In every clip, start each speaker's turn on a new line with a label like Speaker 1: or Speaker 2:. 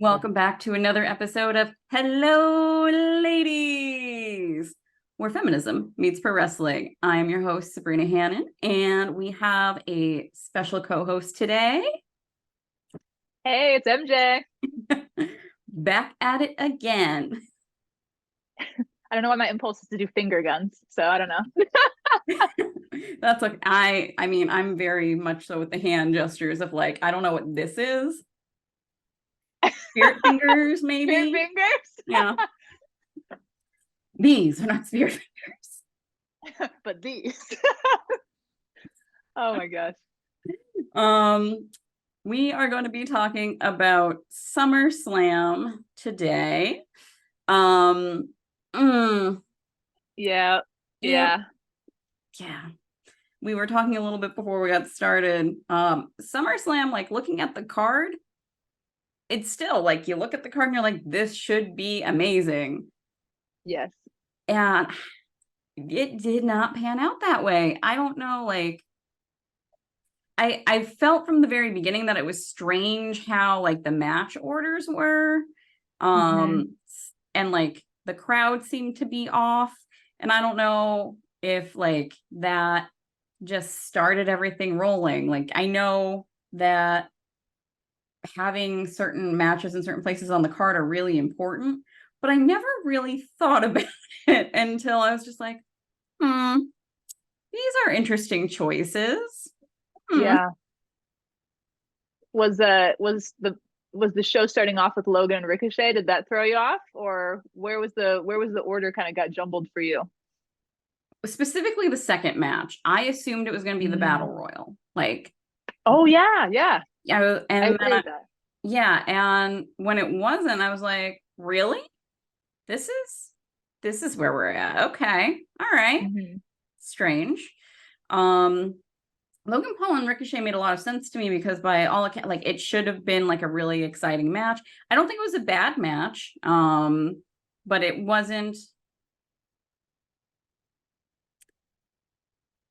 Speaker 1: Welcome back to another episode of Hello Ladies, where feminism meets pro wrestling. I am your host, Sabrina Hannon, and we have a special co-host today.
Speaker 2: Hey, it's MJ.
Speaker 1: Back at it again.
Speaker 2: I don't know why my impulse is to do finger guns, so I don't know.
Speaker 1: That's like I mean, I'm very much so with the hand gestures of like, I don't know what this is. Spirit fingers,
Speaker 2: Spirit
Speaker 1: maybe.
Speaker 2: fingers,
Speaker 1: Yeah. These are not spirit
Speaker 2: but these. Oh my gosh.
Speaker 1: Um, we are going to be talking about Summerslam today. Um, mm,
Speaker 2: Yeah,
Speaker 1: it,
Speaker 2: yeah,
Speaker 1: yeah. We were talking a little bit before we got started. SummerSlam, like looking at the card, it's still like you look at the card and you're like, this should be amazing.
Speaker 2: yes.
Speaker 1: And it did not pan out that way. I don't know, like I felt from the very beginning that it was strange how like the match orders were.
Speaker 2: Hmm.
Speaker 1: Um and like the crowd seemed to be off. And I don't know if like that just started everything rolling. Like I know that having certain matches in certain places on the card are really important, but I never really thought about it until I was just like, hmm, these are interesting choices. Hmm.
Speaker 2: Yeah. Was the show starting off with Logan and Ricochet? Did that throw you off, or where was the order kind of got jumbled for you?
Speaker 1: Specifically the second match, I assumed it was going to be the battle
Speaker 2: Mm.
Speaker 1: royal. Like,
Speaker 2: Oh yeah, yeah.
Speaker 1: yeah,
Speaker 2: I
Speaker 1: and
Speaker 2: agree
Speaker 1: then
Speaker 2: with that.
Speaker 1: yeah, and when it wasn't, I was like, really? This is this is where we're at. Okay. All right.
Speaker 2: Hmm.
Speaker 1: Strange. Um Logan Paul and Ricochet made a lot of sense to me because by all account, like it should have been like a really exciting match. I don't think it was a bad match. But it wasn't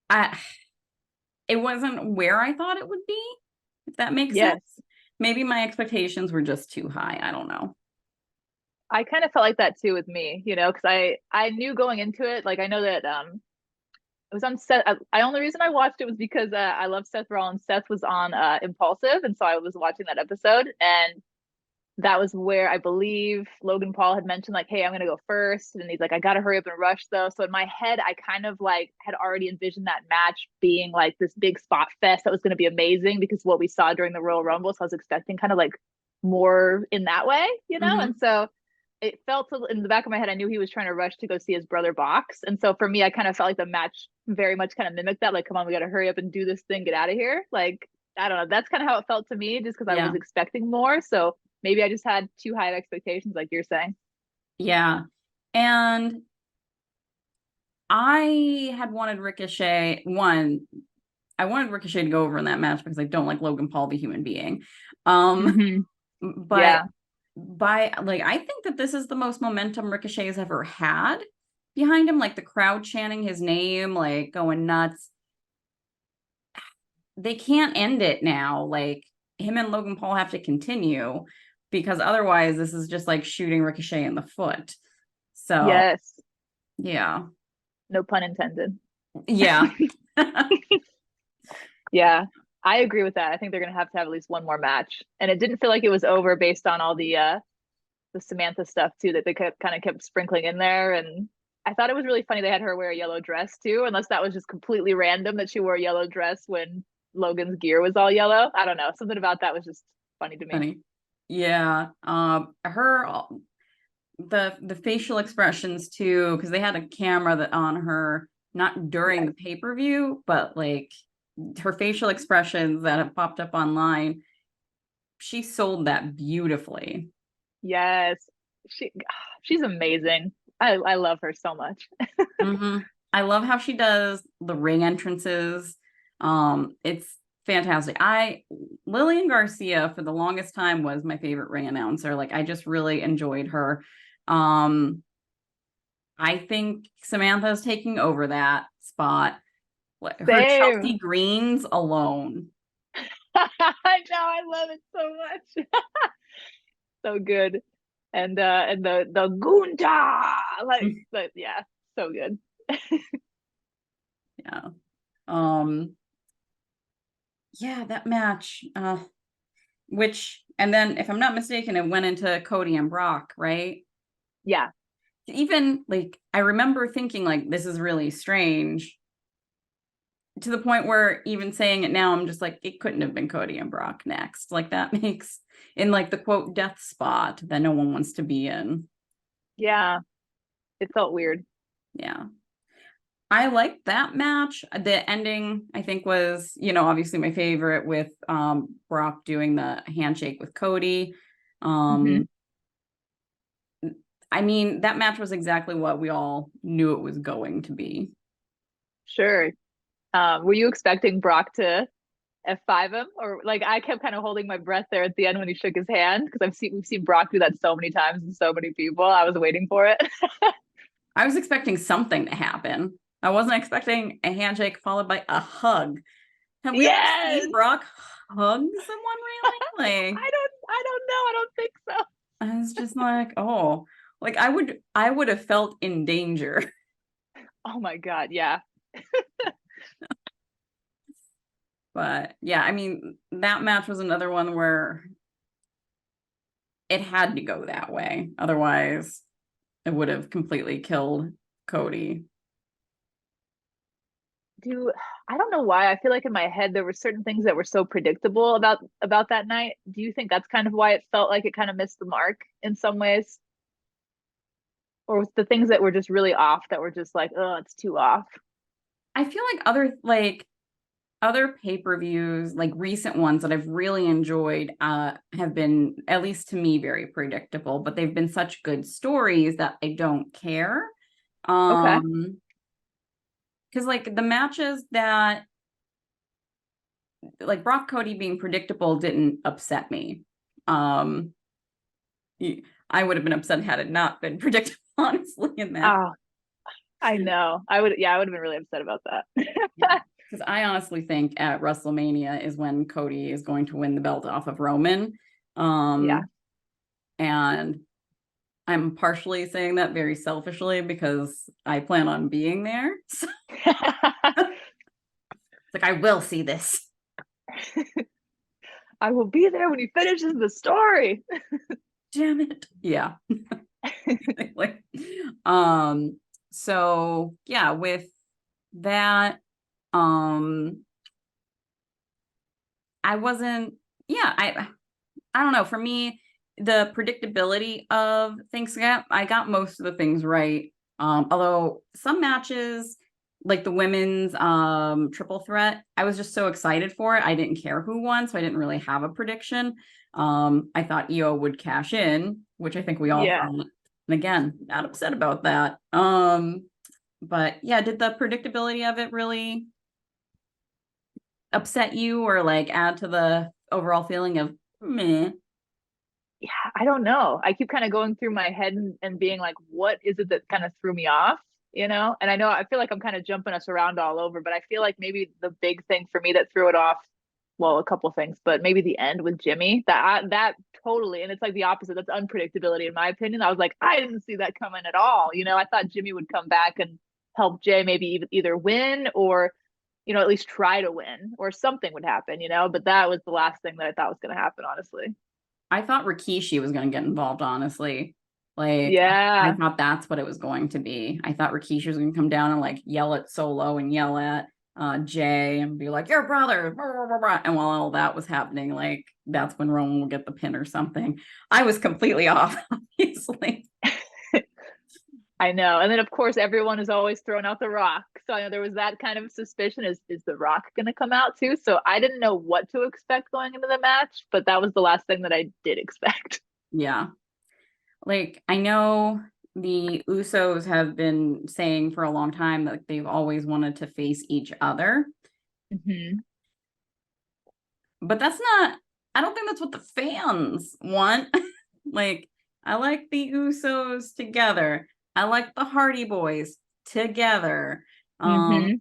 Speaker 1: I it wasn't where I thought it would be, if that makes sense.
Speaker 2: Yes.
Speaker 1: Maybe my expectations were just too high. I don't know.
Speaker 2: I kind of felt like that too with me, because I knew going into it, like I know that it was on Seth. I only reason I watched it was because I love Seth Rollins. Seth was on Impulsive, and so I was watching that episode, and that was where I believe Logan Paul had mentioned like, "Hey, I'm gonna go first," and he's like, "I gotta hurry up and rush though." So in my head, I kind of like had already envisioned that match being like this big spot fest that was gonna be amazing because what we saw during the Royal Rumble. So I was expecting kind of like more in that way,
Speaker 1: Mm-hmm.
Speaker 2: and so it felt in the back of my head, I knew he was trying to rush to go see his brother box. And so for me, I kind of felt like the match very much kind of mimicked that. Like, come on, we got to hurry up and do this thing, get out of here. Like, I don't know. That's kind of how it felt to me, just because I was
Speaker 1: Yeah.
Speaker 2: expecting more. So maybe I just had too high of expectations, like you're saying.
Speaker 1: Yeah. And I had wanted Ricochet one. I wanted Ricochet to go over in that match because I don't like Logan Paul, the human being. Um,
Speaker 2: Hmm.
Speaker 1: but
Speaker 2: Yeah.
Speaker 1: by like I think that this is the most momentum Ricochet has ever had behind him, like the crowd chanting his name, like going nuts. They can't end it now. Like him and Logan Paul have to continue because otherwise this is just like shooting Ricochet in the foot. So
Speaker 2: Yes.
Speaker 1: yeah.
Speaker 2: No pun intended.
Speaker 1: Yeah.
Speaker 2: Yeah. I agree with that. I think they're going to have at least one more match. And it didn't feel like it was over based on all the Samantha stuff too that they kind of kept sprinkling in there. And I thought it was really funny they had her wear a yellow dress too, unless that was just completely random that she wore a yellow dress when Logan's gear was all yellow. I don't know. Something about that was just funny to me.
Speaker 1: Funny. Yeah. Her the facial expressions too, because they had a camera that on her, not during
Speaker 2: Yes.
Speaker 1: the pay-per-view, but like her facial expressions that have popped up online, she sold that beautifully.
Speaker 2: Yes. She she's amazing. I love her so much.
Speaker 1: Hmm. I love how she does the ring entrances. It's fantastic. I Lillian Garcia for the longest time was my favorite ring announcer. Like I just really enjoyed her. Um, I think Samantha's taking over that spot. Her
Speaker 2: Same.
Speaker 1: Chelsea Greens alone.
Speaker 2: I know, I love it so much. So good. And the Gunta, like yeah, so good.
Speaker 1: Yeah. Um, yeah, that match, which, and then if I'm not mistaken, it went into Cody and Brock, right?
Speaker 2: Yeah.
Speaker 1: Even like, I remember thinking like, this is really strange, to the point where even saying it now, I'm just like, it couldn't have been Cody and Brock next. Like that makes, in like the quote death spot that no one wants to be in.
Speaker 2: Yeah. It felt weird.
Speaker 1: Yeah. I liked that match. The ending, I think, was, obviously my favorite with Brock doing the handshake with Cody.
Speaker 2: Hmm.
Speaker 1: Um, I mean, that match was exactly what we all knew it was going to be.
Speaker 2: Sure. Were you expecting Brock to F5 him? Or like I kept kind of holding my breath there at the end when he shook his hand because we've seen Brock do that so many times and so many people. I was waiting for it.
Speaker 1: I was expecting something to happen. I wasn't expecting a handshake followed by a hug. Have we ever
Speaker 2: Yes.
Speaker 1: seen Brock hug someone really? Like,
Speaker 2: I don't know. I don't think so.
Speaker 1: I was just like, oh, like I would have felt in danger.
Speaker 2: Oh my God. Yeah.
Speaker 1: But yeah, I mean, that match was another one where it had to go that way. Otherwise, it would have completely killed Cody.
Speaker 2: Do I don't know why. I feel like in my head there were certain things that were so predictable about that night. Do you think that's kind of why it felt like it kind of missed the mark in some ways? Or was the things that were just really off that were just like, oh, it's too off?
Speaker 1: I feel like other pay-per-views, like recent ones that I've really enjoyed, have been, at least to me, very predictable, but they've been such good stories that I don't care.
Speaker 2: Okay.
Speaker 1: Because like the matches that, like Brock Cody being predictable didn't upset me. Um, I would have been upset had it not been predictable, honestly, in that.
Speaker 2: Oh, I know. I would have been really upset about
Speaker 1: Yeah.
Speaker 2: that.
Speaker 1: Because I honestly think at WrestleMania is when Cody is going to win the belt off of Roman.
Speaker 2: Yeah.
Speaker 1: Um, and I'm partially saying that very selfishly because I plan on being there. So it's like, I will see this.
Speaker 2: I will be there when he finishes the story.
Speaker 1: Damn it. Yeah. Like, um, so yeah, with that, um, I wasn't, yeah, I don't know. For me, the predictability of things, I got most of the things right. Although some matches, like the women's triple threat, I was just so excited for it. I didn't care who won, so I didn't really have a prediction. I thought EO would cash in, which I think we all
Speaker 2: Yeah.
Speaker 1: thought. And again, not upset about that. But yeah, did the predictability of it really upset you or like add to the overall feeling of meh?
Speaker 2: Yeah, I don't know. I keep kind of going through my head and being like, what is it that kind of threw me off? And I feel like I'm kind of jumping us around all over, but I feel like maybe the big thing for me that threw it off, well, a couple things, but maybe the end with Jimmy, that totally, and it's like the opposite. That's unpredictability in my opinion. I was like, I didn't see that coming at all. I thought Jimmy would come back and help Jay maybe either win or, at least try to win or something would happen. But that was the last thing that I thought was going to happen, honestly.
Speaker 1: I thought Rikishi was going to get involved, honestly. Like, I
Speaker 2: Yeah.
Speaker 1: thought that's what it was going to be. I thought Rikishi was going to come down and like yell at Solo and yell at Jay and be like, your brother. Blah, blah, blah, blah. And while all that was happening, like, that's when Roman will get the pin or something. I was completely off, obviously.
Speaker 2: I know. And then of course everyone is always throwing out the rock. So I know there was that kind of suspicion is the rock gonna come out too? So I didn't know what to expect going into the match, but that was the last thing that I did expect.
Speaker 1: Yeah. Like, I know the Usos have been saying for a long time that they've always wanted to face each other.
Speaker 2: Hmm.
Speaker 1: But I don't think that's what the fans want. Like, I like the Usos together. I like the Hardy Boys together.
Speaker 2: Hmm.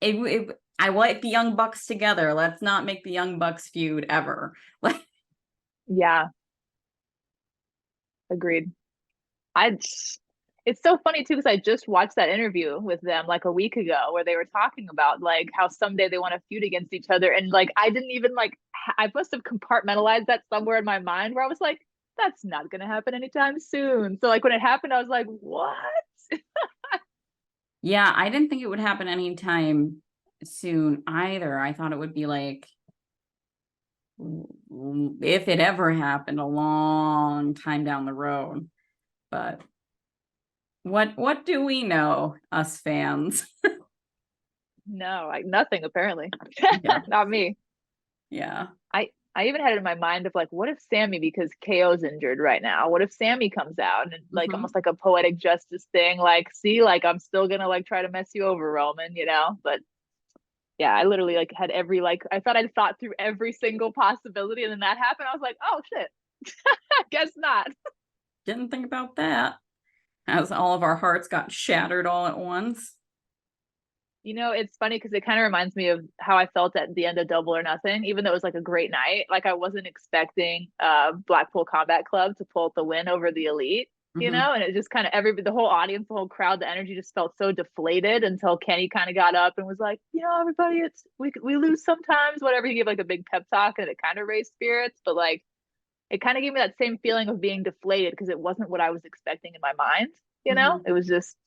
Speaker 1: I like the Young Bucks together. Let's not make the Young Bucks feud ever. Like,
Speaker 2: Yeah, agreed. I it's so funny too because I just watched that interview with them like a week ago where they were talking about like how someday they want to feud against each other, and like I didn't even like I must have compartmentalized that somewhere in my mind where I was like, that's not gonna happen anytime soon. So like when it happened, I was like, what?
Speaker 1: Yeah, I didn't think it would happen anytime soon either. I thought it would be like, if it ever happened, a long time down the road. But what do we know, us fans?
Speaker 2: No, like nothing apparently.
Speaker 1: Yeah,
Speaker 2: Not me.
Speaker 1: yeah.
Speaker 2: I even had it in my mind of like, what if Sammy, because KO's injured right now, what if Sammy comes out and like
Speaker 1: Hmm.
Speaker 2: almost like a poetic justice thing, like, see, like I'm still gonna like try to mess you over, Roman, you know? But yeah, I literally like had every like I thought I'd thought through every single possibility, and then that happened. I was like, oh shit, I guess not.
Speaker 1: Didn't think about that. As all of our hearts got shattered all at once.
Speaker 2: You know, it's funny because it kind of reminds me of how I felt at the end of Double or Nothing, even though it was like a great night. Like I wasn't expecting Blackpool Combat Club to pull the win over the Elite, you
Speaker 1: Hmm.
Speaker 2: know, and it just kind of the whole audience, the whole crowd, the energy just felt so deflated until Kenny kind of got up and was like, you know, everybody, it's we lose sometimes, whatever. He gave like a big pep talk and it kind of raised spirits, but like it kind of gave me that same feeling of being deflated because it wasn't what I was expecting in my mind, you know?
Speaker 1: Hmm.
Speaker 2: It was just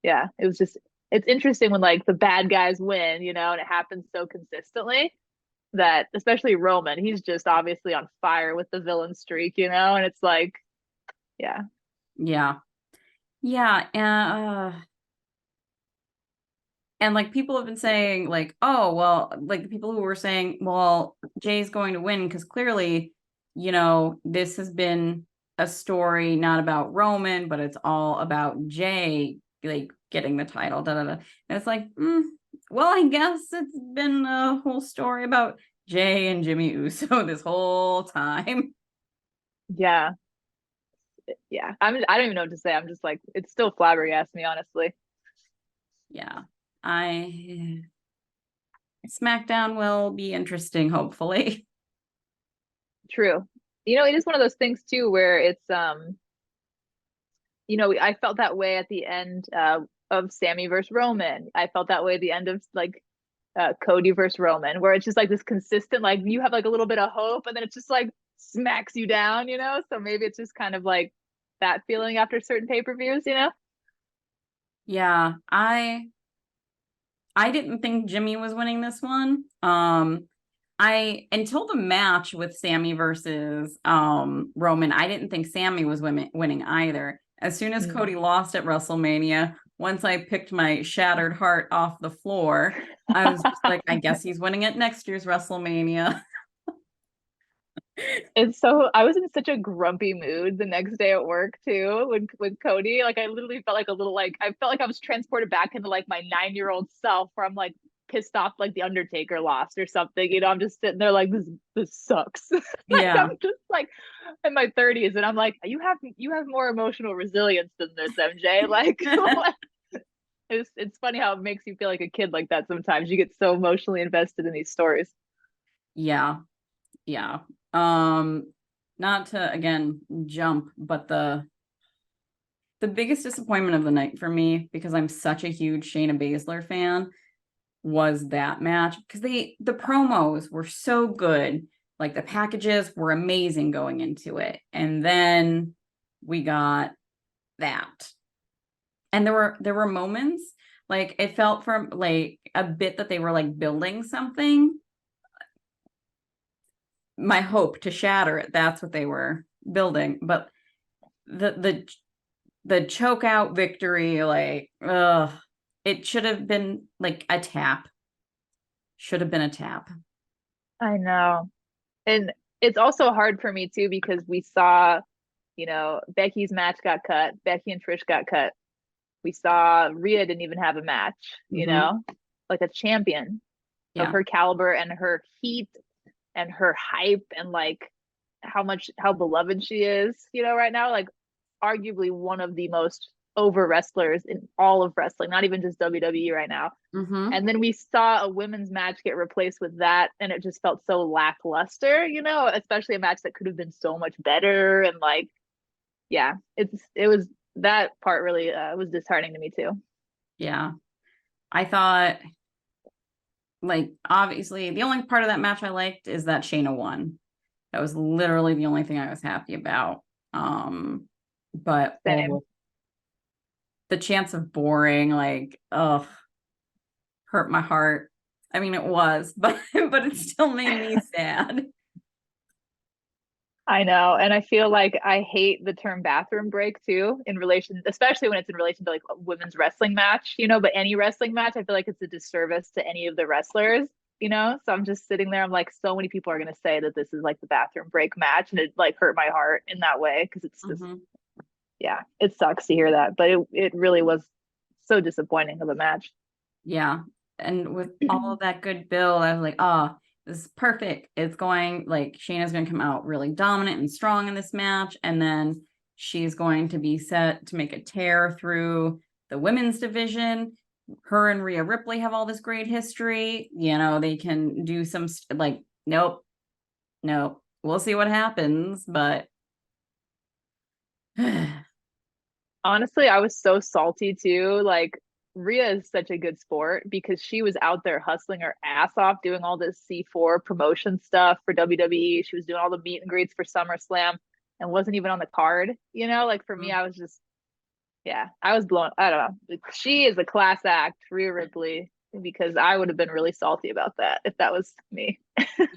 Speaker 2: yeah, it was just it's interesting when like the bad guys win, you know, and it happens so consistently that especially Roman, he's just obviously on fire with the villain streak, you know, and it's like, yeah,
Speaker 1: Yeah. Yeah. And like people have been saying, like, oh, well, like the people who were saying, well, Jay's going to win because clearly, this has been a story not about Roman, but it's all about Jay, like getting the title. Da, da, da. And it's like, well, I guess it's been a whole story about Jay and Jimmy Uso this whole time.
Speaker 2: yeah, yeah. I don't even know what to say. I'm just like it's still flabbergasted me, honestly.
Speaker 1: Yeah. I SmackDown will be interesting, hopefully.
Speaker 2: True. You know, it is one of those things too where it's you know, I felt that way at the end of Sammy versus Roman. I felt that way at the end of like Cody versus Roman, where it's just like this consistent, like you have like a little bit of hope, and then it's just like smacks you down, you know? So maybe it's just kind of like that feeling after certain pay-per-views, you know?
Speaker 1: Yeah, I didn't think Jimmy was winning this one. I until the match with Sammy versus Roman, I didn't think Sammy was winning either. As soon as
Speaker 2: Mm.
Speaker 1: Cody lost at WrestleMania, once I picked my shattered heart off the floor, I was just like, I guess he's winning at next year's WrestleMania.
Speaker 2: It's so I was in such a grumpy mood the next day at work too with Cody. Like I literally felt like a little like I felt like I was transported back into like my 9-year-old self where I'm like pissed off like the Undertaker lost or something. You know, I'm just sitting there like this sucks. Like
Speaker 1: Yeah,
Speaker 2: I'm just like in my 30s and I'm like, you have more emotional resilience than this, MJ. Like it's funny how it makes you feel like a kid like that sometimes. You get so emotionally invested in these stories.
Speaker 1: yeah, yeah. Um, Not to again jump, but the biggest disappointment of the night for me, because I'm such a huge Shayna Baszler fan, was that match because the promos were so good. Like the packages were amazing going into it. And then we got that. And there were moments like it felt from like a bit that they were like building something. My hope to shatter it, that's what they were building. But the choke out victory, like, it should have been like a tap. Should have been a tap.
Speaker 2: I know. And it's also hard for me too because we saw, you know, Becky's match got cut. Becky and Trish got cut. We saw Rhea didn't even have a match, you
Speaker 1: Hmm.
Speaker 2: know, like a champion of
Speaker 1: Yeah.
Speaker 2: her caliber and her heat and her hype and like how beloved she is, you know, right now. Like arguably one of the most over wrestlers in all of wrestling, not even just WWE right now.
Speaker 1: Mm-hmm.
Speaker 2: And then we saw a women's match get replaced with that, and it just felt so lackluster, especially a match that could have been so much better. And like, yeah, it was that part really was disheartening to me too.
Speaker 1: Yeah. I thought, like, obviously, the only part of that match I liked is that Shayna won. That was literally the only thing I was happy about. But
Speaker 2: Same.
Speaker 1: the chance of boring, like, ugh, hurt my heart. I mean, it was, but it still made me sad.
Speaker 2: I know. And I feel like I hate the term bathroom break too, in relation, especially when it's in relation to like a women's wrestling match, but any wrestling match, I feel like it's a disservice to any of the wrestlers. So I'm just sitting there, I'm like, so many people are going to say that this is like the bathroom break match. And it like hurt my heart in that way because it's just,
Speaker 1: Mm-hmm.
Speaker 2: yeah, it sucks to hear that. But it really was so disappointing of a match.
Speaker 1: Yeah. And with all of that good build, I was like, oh, this is perfect. It's going, like, Shayna's going to come out really dominant and strong in this match. And then she's going to be set to make a tear through the women's division. Her and Rhea Ripley have all this great history. They can do some, like, nope, nope. We'll see what happens. But
Speaker 2: Honestly, I was so salty too. Like, Rhea is such a good sport because she was out there hustling her ass off doing all this C4 promotion stuff for WWE. She was doing all the meet and greets for SummerSlam and wasn't even on the card. Like for me, I was just, yeah, I was blown. I don't know. She is a class act, Rhea Ripley, because I would have been really salty about that if that was me.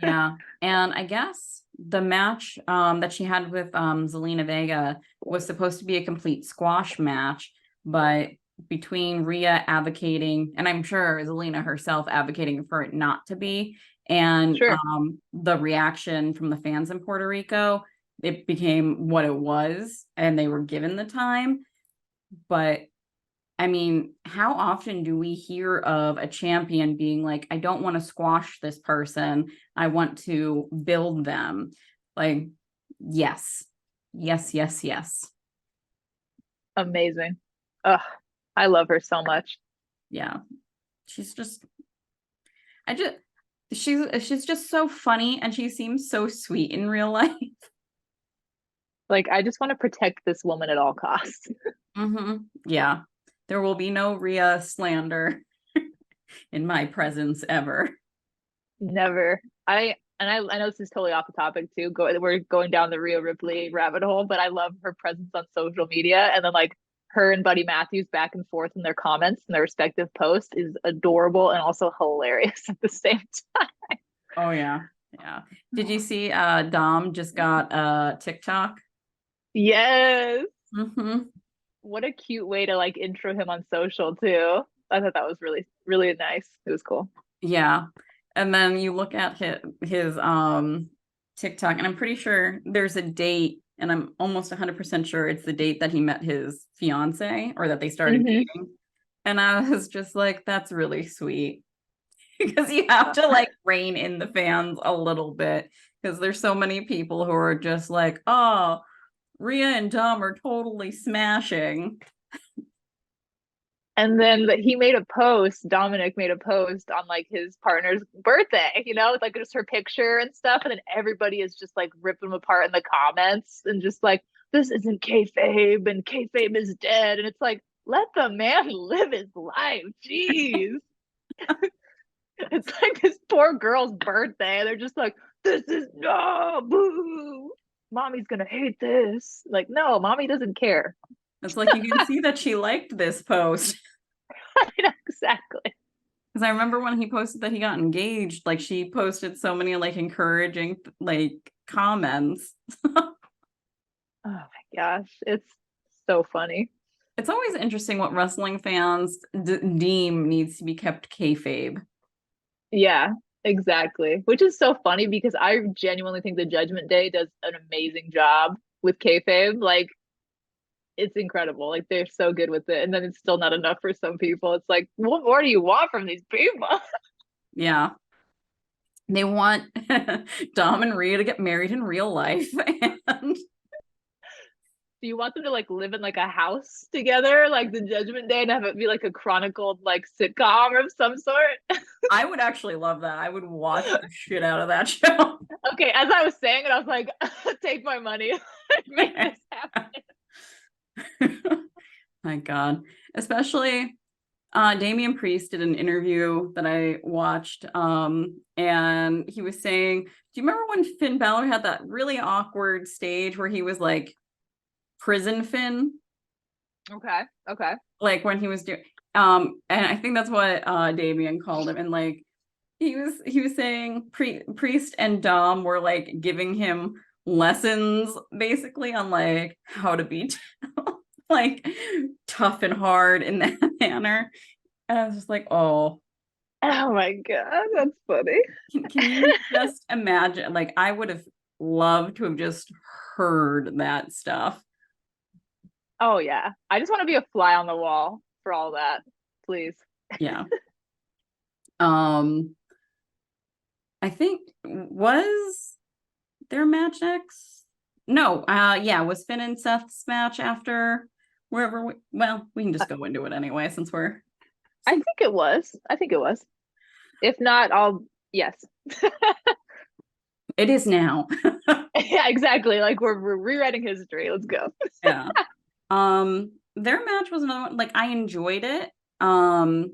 Speaker 1: yeah. And I guess the match that she had with Zelina Vega was supposed to be a complete squash match, but between Rhea advocating, and I'm sure Zelina herself advocating for it not to be, and
Speaker 2: Sure.
Speaker 1: the reaction from the fans in Puerto Rico, it became what it was, and they were given the time. But I mean, how often do we hear of a champion being like, I don't want to squash this person. I want to build them. Like, yes, yes, yes, yes.
Speaker 2: Amazing. Ugh, I love her so much.
Speaker 1: Yeah. She's just, I just, she's just so funny and she seems so sweet in real life.
Speaker 2: Like, I just want to protect this woman at all costs.
Speaker 1: Yeah. There will be no Rhea slander in my presence ever.
Speaker 2: Never. I know this is totally off the topic too. We're going down the Rhea Ripley rabbit hole, but I love her presence on social media, and then like her and Buddy Matthews back and forth in their comments and their respective posts is adorable and also hilarious at the same time.
Speaker 1: Oh yeah. Yeah. Did you see Dom just got TikTok?
Speaker 2: Yes.
Speaker 1: Mm-hmm.
Speaker 2: What a cute way to like intro him on social too. I thought that was really, really nice. It was cool.
Speaker 1: Yeah. And then you look at his TikTok, and I'm pretty sure there's a date, and I'm almost 100% sure it's the date that he met his fiance or that they started
Speaker 2: Hmm.
Speaker 1: dating. And I was just like, that's really sweet. Because you have to like rein in the fans a little bit because there's so many people who are just like, oh, Rhea and Dom are totally smashing.
Speaker 2: And then he made a post, Dominic made a post on like his partner's birthday, with like just her picture and stuff. And then everybody is just like ripping him apart in the comments and just like, this isn't kayfabe and kayfabe is dead. And it's like, let the man live his life. Jeez. It's like this poor girl's birthday. They're just like, this is no boo. Mommy's gonna hate this. Like, no, mommy doesn't care.
Speaker 1: It's like you can see that she liked this post.
Speaker 2: Exactly.
Speaker 1: Because I remember when he posted that he got engaged, like she posted so many like encouraging like comments.
Speaker 2: Oh my gosh, it's so funny.
Speaker 1: It's always interesting what wrestling fans deem needs to be kept kayfabe.
Speaker 2: Yeah, exactly. Which is so funny because I genuinely think the Judgment Day does an amazing job with kayfabe. Like, it's incredible. Like, they're so good with it. And then it's still not enough for some people. It's like, what more do you want from these people?
Speaker 1: Yeah. They want Dom and Rhea to get married in real life. And
Speaker 2: Do you want them to like live in like a house together, like the Judgment Day, and have it be like a chronicled like sitcom of some sort?
Speaker 1: I would actually love that. I would watch the shit out of that show.
Speaker 2: Okay, as I was saying it, I was like, take my money, make this happen.
Speaker 1: My God. Especially Damian Priest did an interview that I watched, and he was saying, do you remember when Finn Balor had that really awkward stage where he was like prison Finn?
Speaker 2: Okay, okay.
Speaker 1: Like when he was doing and I think that's what Damian called him. And like he was saying Priest and Dom were like giving him lessons basically on like how to be like tough and hard in that manner. And I was just like, oh,
Speaker 2: Oh my God, that's funny.
Speaker 1: can you just imagine? Like, I would have loved to have just heard that stuff.
Speaker 2: Oh yeah. I just want to be a fly on the wall for all that, please.
Speaker 1: Yeah. Um, I think was their match next? No, yeah, was Finn and Seth's match after wherever well, we can just go into it anyway since we're
Speaker 2: I think it was. I think it was. If not, I'll yes.
Speaker 1: it is now.
Speaker 2: Yeah, exactly. Like we're rewriting history. Let's go.
Speaker 1: Yeah. Their match was another one, like I enjoyed it. Um,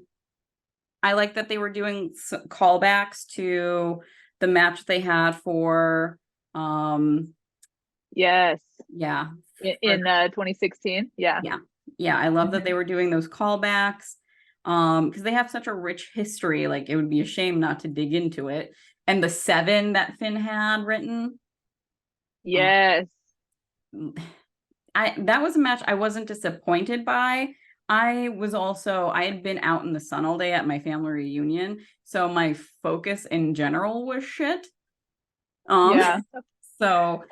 Speaker 1: I like that they were doing callbacks to the match they had for
Speaker 2: Yes.
Speaker 1: yeah,
Speaker 2: In 2016. Yeah.
Speaker 1: yeah. Yeah, I love that
Speaker 2: Mhm.
Speaker 1: they were doing those callbacks because they have such a rich history. Like it would be a shame not to dig into it. And the 7 that Finn had written, um,
Speaker 2: Yes.
Speaker 1: that was a match I wasn't disappointed by. I had been out in the sun all day at my family reunion, so my focus in general was shit. Um,
Speaker 2: Yeah.
Speaker 1: so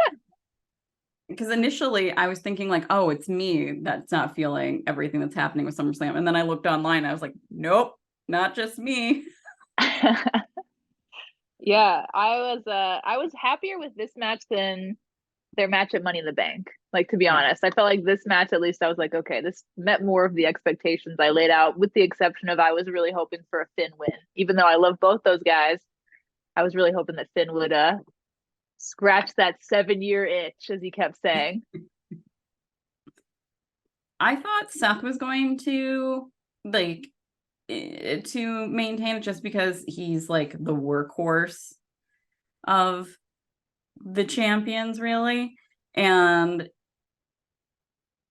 Speaker 1: because initially I was thinking like, oh, it's me that's not feeling everything that's happening with SummerSlam. And then I looked online, I was like, nope, not just me.
Speaker 2: Yeah, I was happier with this match than their match at Money in the Bank. Like to be
Speaker 1: Yeah.
Speaker 2: honest, I felt like this match at least I was like, okay, this met more of the expectations I laid out, with the exception of I was really hoping for a Finn win. Even though I love both those guys, I was really hoping that Finn would scratch that 7-year itch, as he kept saying.
Speaker 1: I thought Seth was going to like to maintain it just because he's like the workhorse of the champions, really. And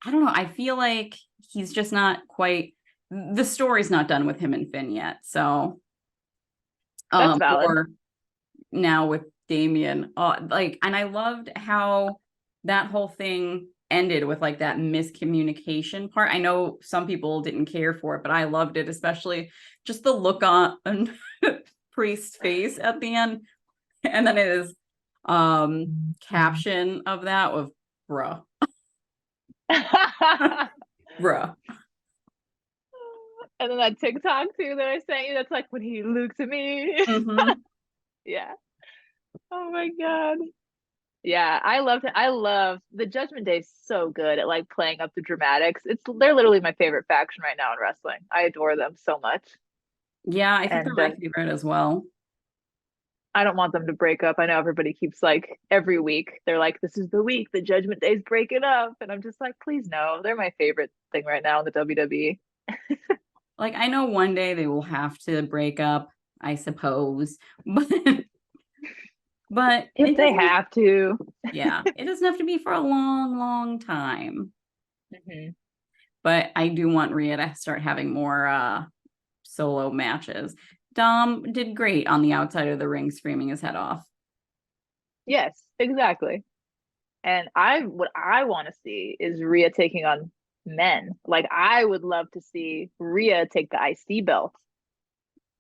Speaker 1: I don't know, I feel like he's just not quite the story's not done with him and Finn yet. So
Speaker 2: That's valid.
Speaker 1: or now with Damien. Like, and I loved how that whole thing ended with like that miscommunication part. I know some people didn't care for it, but I loved it, especially just the look on Priest's face at the end. And then his caption of that of bruh. Bruh.
Speaker 2: And then that TikTok too that I sent you, that's like when he looked at me.
Speaker 1: Mm-hmm.
Speaker 2: Yeah. Oh my God. Yeah, I loved it. I love the Judgment Day so good at like playing up the dramatics. They're literally my favorite faction right now in wrestling. I adore them so much.
Speaker 1: Yeah, I think they're
Speaker 2: And
Speaker 1: my favorite as well.
Speaker 2: I don't want them to break up. I know everybody keeps like every week, they're like, this is the week the Judgment Day's breaking up. And I'm just like, please no. They're my favorite thing right now in the WWE.
Speaker 1: Like I know one day they will have to break up, I suppose. But
Speaker 2: If
Speaker 1: it
Speaker 2: they
Speaker 1: doesn't
Speaker 2: have to.
Speaker 1: yeah, it doesn't have to be for a long, long time.
Speaker 2: Mhm.
Speaker 1: But I do want Rhea to start having more solo matches. Dom did great on the outside of the ring screaming his head off.
Speaker 2: Yes, exactly. And what I want to see is Rhea taking on men. Like I would love to see Rhea take the IC belt.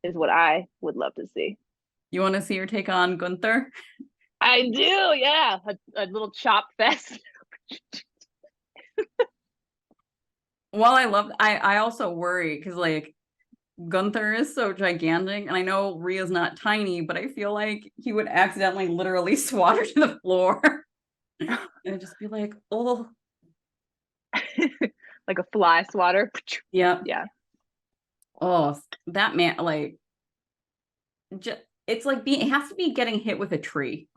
Speaker 2: Is what I would love to see.
Speaker 1: You want to see her take on Gunther?
Speaker 2: I do, yeah. A little chop fest.
Speaker 1: Well, I also worry because like Gunther is so gigantic, and I know Rhea's not tiny, but I feel like he would accidentally literally swat her to the floor. And it'd just be like, oh.
Speaker 2: like a fly swatter.
Speaker 1: Yep.
Speaker 2: Yeah.
Speaker 1: Oh, that man, like, it's like being, it has to be getting hit with a tree.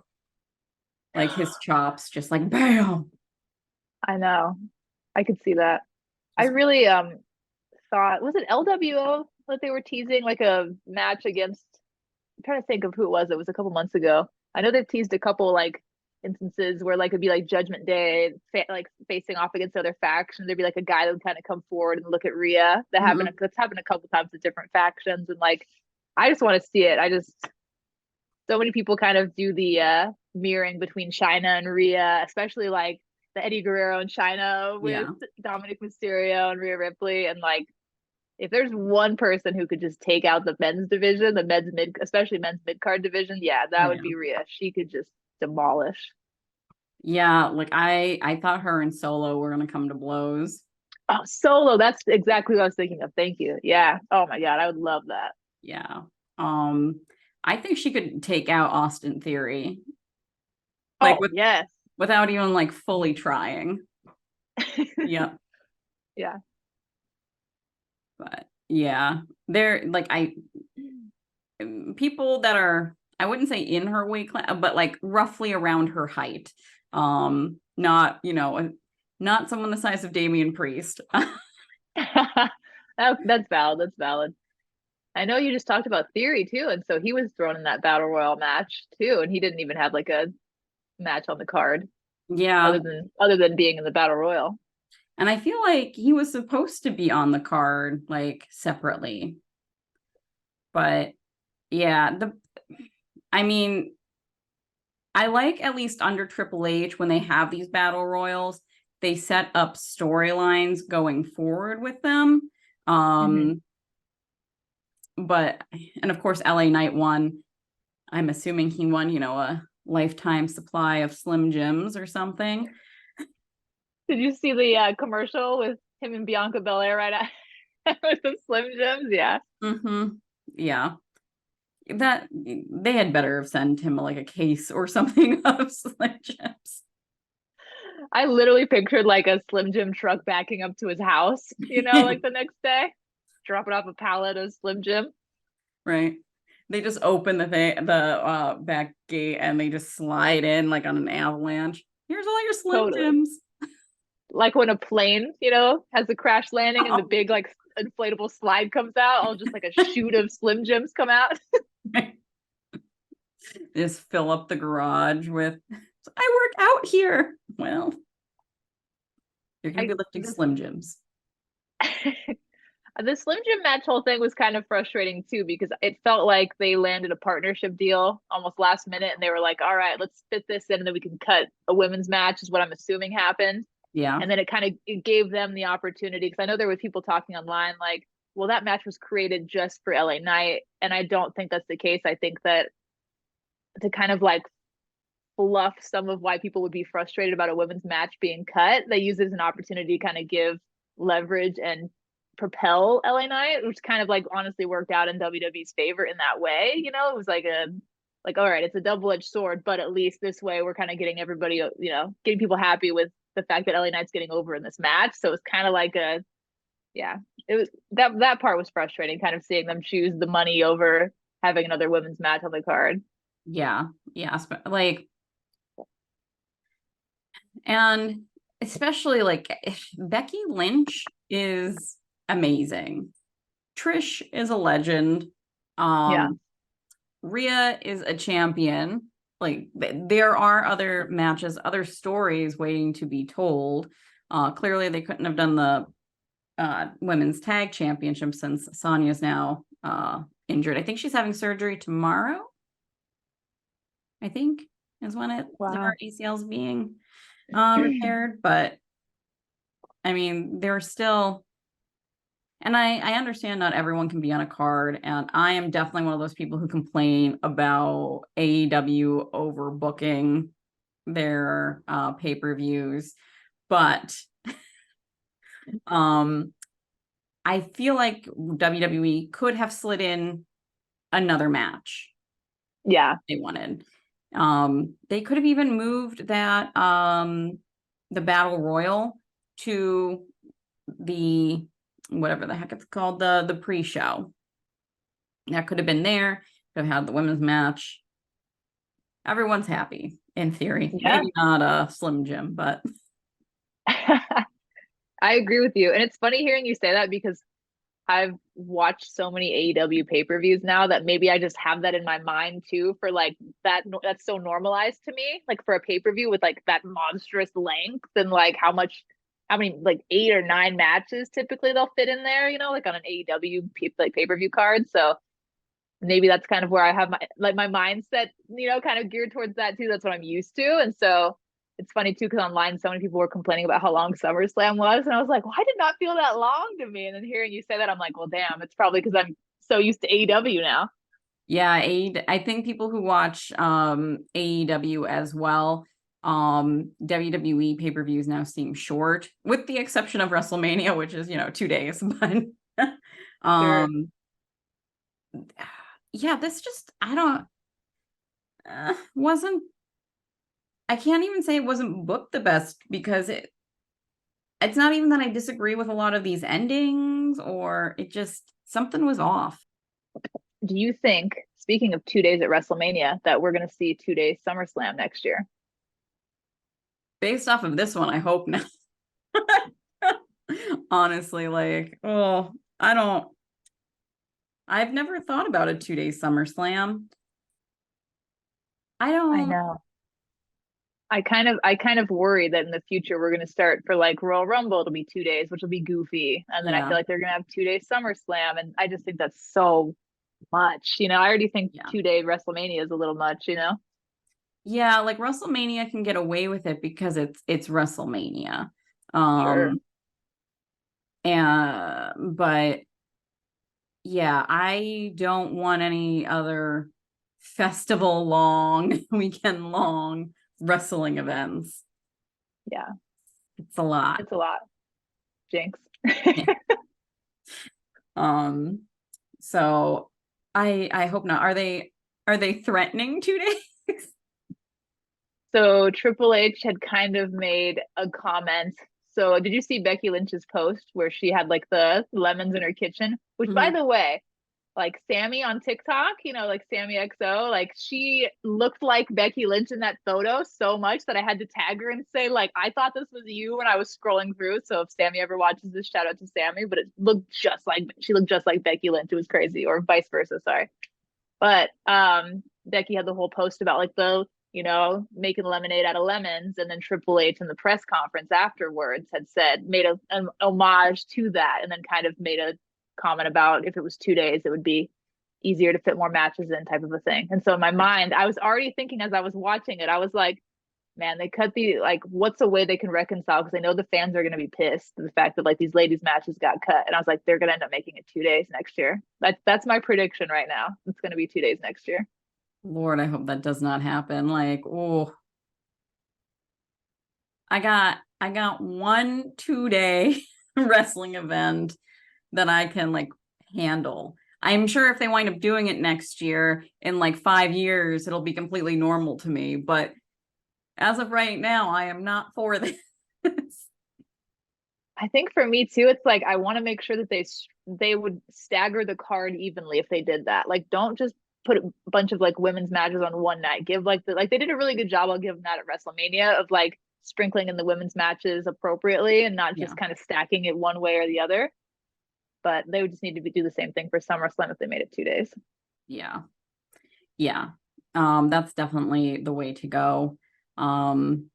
Speaker 1: Like his chops, just like bam.
Speaker 2: I know. I could see that. I
Speaker 1: Just
Speaker 2: really thought, was it LWO that they were teasing like a match against, I'm trying to think of who it was. It was a couple months ago. I know they've teased a couple like instances where like it'd be like Judgment Day, like facing off against other factions. There'd be like a guy that would kind of come forward and look at Rhea.
Speaker 1: mm-mm.
Speaker 2: That's happened a couple times with different factions, and like I just want to see it. I just so many people kind of do the mirroring between China and Rhea, especially like the Eddie Guerrero and China with
Speaker 1: Yeah,
Speaker 2: Dominic Mysterio and Rhea Ripley, and like if there's one person who could just take out the men's division, the men's mid, especially men's mid card division, yeah, that would
Speaker 1: yeah.
Speaker 2: be Rhea. She could just demolish.
Speaker 1: Yeah, like I thought her and Solo were gonna come to blows.
Speaker 2: Oh, Solo, that's exactly what I was thinking of. Thank you. Yeah. Oh my God, I would love that.
Speaker 1: Yeah. Um, I think she could take out Austin Theory, like
Speaker 2: Oh yes.
Speaker 1: without even like fully trying. Yep.
Speaker 2: Yeah.
Speaker 1: But yeah, they're like people that are, I wouldn't say in her weight class, but like roughly around her height. Not, not someone the size of Damian Priest.
Speaker 2: That's valid. That's valid. I know you just talked about Theory too, and so he was thrown in that battle royal match too, and he didn't even have like a match on the card
Speaker 1: Yeah.
Speaker 2: other than being in the battle royal.
Speaker 1: And I feel like he was supposed to be on the card like separately. But yeah, I mean, I like at least under Triple H when they have these battle royals, they set up storylines going forward with them.
Speaker 2: Mm-hmm.
Speaker 1: Um, but and of course LA Knight won. I'm assuming he won, a lifetime supply of Slim Jims or something.
Speaker 2: Did you see the commercial with him and Bianca Belair right with the Slim Jims? Yeah.
Speaker 1: Mm-hmm. Yeah. That they had better have sent him like a case or something of Slim Jims.
Speaker 2: I literally pictured like a Slim Jim truck backing up to his house, like the next day, dropping off a pallet of Slim Jim.
Speaker 1: Right. They just open the back gate and they just slide in like on an avalanche. Here's all your Slim
Speaker 2: Totally.
Speaker 1: Jims.
Speaker 2: Like when a plane, has a crash landing and the
Speaker 1: Oh,
Speaker 2: big like inflatable slide comes out, all just like a shoot of Slim Jims come out.
Speaker 1: right. Just fill up the garage with I work out here. Well, you're gonna be
Speaker 2: I
Speaker 1: lifting
Speaker 2: this
Speaker 1: Slim Jims.
Speaker 2: the Slim Jim match whole thing was kind of frustrating too because it felt like they landed a partnership deal almost last minute and they were like, all right, let's fit this in and then we can cut a women's match is what I'm assuming happened.
Speaker 1: Yeah.
Speaker 2: And then it gave them the opportunity because I know there were people talking online like, well, that match was created just for LA Knight. And I don't think that's the case. I think that to kind of like fluff some of why people would be frustrated about a women's match being cut, they use it as an opportunity to kind of give leverage and propel LA Knight, which kind of like honestly worked out in WWE's favor in that way. It was like all right, it's a double-edged sword, but at least this way we're kind of getting everybody, getting people happy with the fact that LA Knight's getting over in this match. So it's kind of like yeah, it was that part was frustrating, kind of seeing them choose the money over having another women's match on the card.
Speaker 1: Yeah. Yeah. Like, and especially like Becky Lynch is amazing. Trish is a legend.
Speaker 2: Yeah,
Speaker 1: Um, Rhea is a champion. Like there are other matches, other stories waiting to be told. Clearly they couldn't have done the women's tag championship since Sonya's now injured. I think she's having surgery tomorrow. I think is when her
Speaker 2: wow.
Speaker 1: ACL's being repaired. But I mean, there's still, and I understand not everyone can be on a card, and I am definitely one of those people who complain about AEW overbooking their pay-per-views, but um I feel like WWE could have slid in another match
Speaker 2: Yeah.
Speaker 1: they wanted. They could have even moved that the battle royal to the whatever the heck it's called, the pre-show. That could have been there, could have had the women's match. Everyone's happy in theory.
Speaker 2: Yeah.
Speaker 1: Maybe not a Slim Jim, but
Speaker 2: I agree with you. And it's funny hearing you say that because I've watched so many AEW pay-per-views now that maybe I just have that in my mind too for like that's so normalized to me, like for a pay-per-view with like that monstrous length and like how many like 8 or 9 matches typically they'll fit in there, like on an AEW like pay-per-view card. So maybe that's kind of where I have my mindset, kind of geared towards that too. That's what I'm used to. And so it's funny too, because online so many people were complaining about how long SummerSlam was. And I was like, why did not feel that long to me? And then hearing you say that, I'm like, well, damn, it's probably because I'm so used to AEW now.
Speaker 1: yeah, I think people who watch AEW as well, WWE pay-per-views now seem short, with the exception of WrestleMania, which is, 2 days. But
Speaker 2: Sure.
Speaker 1: um yeah, this just I don't wasn't I can't even say it wasn't booked the best because it's not even that I disagree with a lot of these endings, or it just something was off.
Speaker 2: Do you think, speaking of 2 days at WrestleMania, that we're going to see 2 days SummerSlam next year?
Speaker 1: Based off of this one, I hope not. Honestly, like, oh, I've never thought about a 2 day SummerSlam. I
Speaker 2: I
Speaker 1: don't,
Speaker 2: know. I kind of worry that in the future we're gonna start for like Royal Rumble, it'll be 2 days, which will be goofy. And then I
Speaker 1: yeah,
Speaker 2: feel like they're gonna have 2 day SummerSlam. And I just think that's so much. I already think
Speaker 1: yeah.
Speaker 2: 2 day WrestleMania is a little much.
Speaker 1: Yeah, like WrestleMania can get away with it because it's WrestleMania.
Speaker 2: Sure.
Speaker 1: Um, and but yeah, I don't want any other festival long, weekend long wrestling events.
Speaker 2: Yeah,
Speaker 1: It's a lot.
Speaker 2: it's a lot. Jinx.
Speaker 1: Yeah. Um, so I hope not. Are they threatening 2 days?
Speaker 2: So Triple H had kind of made a comment. So did you see Becky Lynch's post where she had like the lemons in her kitchen? Which, by
Speaker 1: Mhm.
Speaker 2: the way, like Sammy on TikTok, like Sammy XO, like she looked like Becky Lynch in that photo so much that I had to tag her and say, like, I thought this was you when I was scrolling through. So if Sammy ever watches this, shout out to Sammy. But she looked just like Becky Lynch. It was crazy, or vice versa. Sorry. But Becky had the whole post about like making lemonade out of lemons, and then Triple H in the press conference afterwards had made an homage to that, and then kind of made a comment about if it was 2 days, it would be easier to fit more matches in, type of a thing. And so in my mind, I was already thinking as I was watching it, I was like, man, they cut what's a way they can reconcile? Because I know the fans are going to be pissed the fact that like these ladies matches got cut. And I was like, they're going to end up making it 2 days next year. That's my prediction right now. It's going to be 2 days next year.
Speaker 1: Lord, I hope that does not happen. Like, oh, I got one 2 day wrestling event that I can like handle. I'm sure if they wind up doing it next year in like 5 years, it'll be completely normal to me. But as of right now, I am not for this.
Speaker 2: I think for me too, it's like I want to make sure that they would stagger the card evenly if they did that. Like, don't just put a bunch of like women's matches on one night. Give like they did a really good job. I'll give them that at WrestleMania of like sprinkling in the women's matches appropriately and not
Speaker 1: Yeah,
Speaker 2: just kind of stacking it one way or the other. But they would just need to do the same thing for SummerSlam if they made it 2 days.
Speaker 1: yeah, yeah. That's definitely the way to go. Um,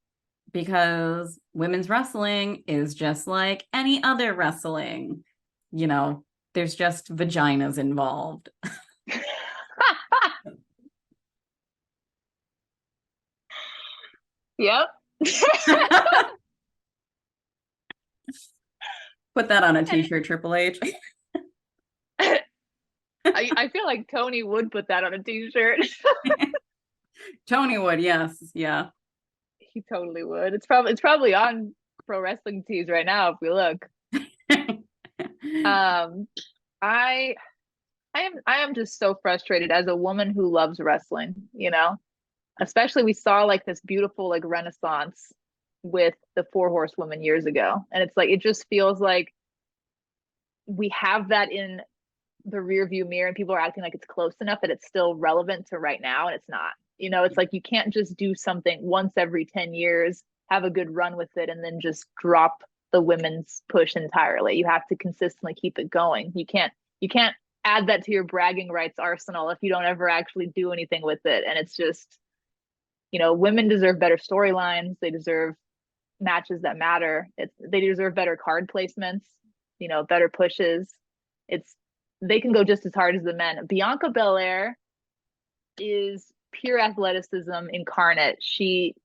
Speaker 1: because women's wrestling is just like any other wrestling. You know, there's just vaginas involved.
Speaker 2: Yep.
Speaker 1: Put that on a
Speaker 2: And
Speaker 1: t-shirt, Triple H.
Speaker 2: I feel like Tony would put that on a t-shirt.
Speaker 1: Tony would, yes, yeah.
Speaker 2: He totally would. It's probably on pro wrestling tees right now if we look. Um, I I am just so frustrated as a woman who loves wrestling. Especially we saw like this beautiful like renaissance with the four horsewomen years ago. And it's like it just feels like we have that in the rear view mirror and people are acting like it's close enough that it's still relevant to right now, and it's not. It's like you can't just do something once every 10 years, have a good run with it, and then just drop the women's push entirely. You have to consistently keep it going. You can't add that to your bragging rights arsenal if you don't ever actually do anything with it. And it's just, women deserve better storylines. They deserve matches that matter. They deserve better card placements, better pushes. It's They can go just as hard as the men. Bianca Belair is pure athleticism incarnate. She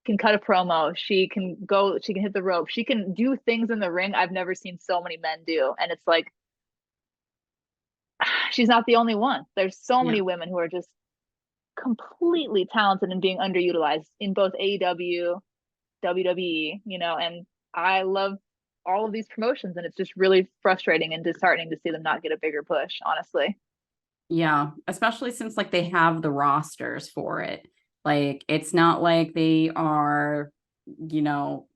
Speaker 2: can cut a promo. She can hit the rope. She can do things in the ring I've never seen so many men do. And it's like, she's not the only one. There's so
Speaker 1: Yeah.
Speaker 2: many women who are just completely talented and being underutilized in both AEW, WWE, and I love all of these promotions, and it's just really frustrating and disheartening to see them not get a bigger push, honestly.
Speaker 1: Yeah, especially since like they have the rosters for it. Like it's not like they are, you know,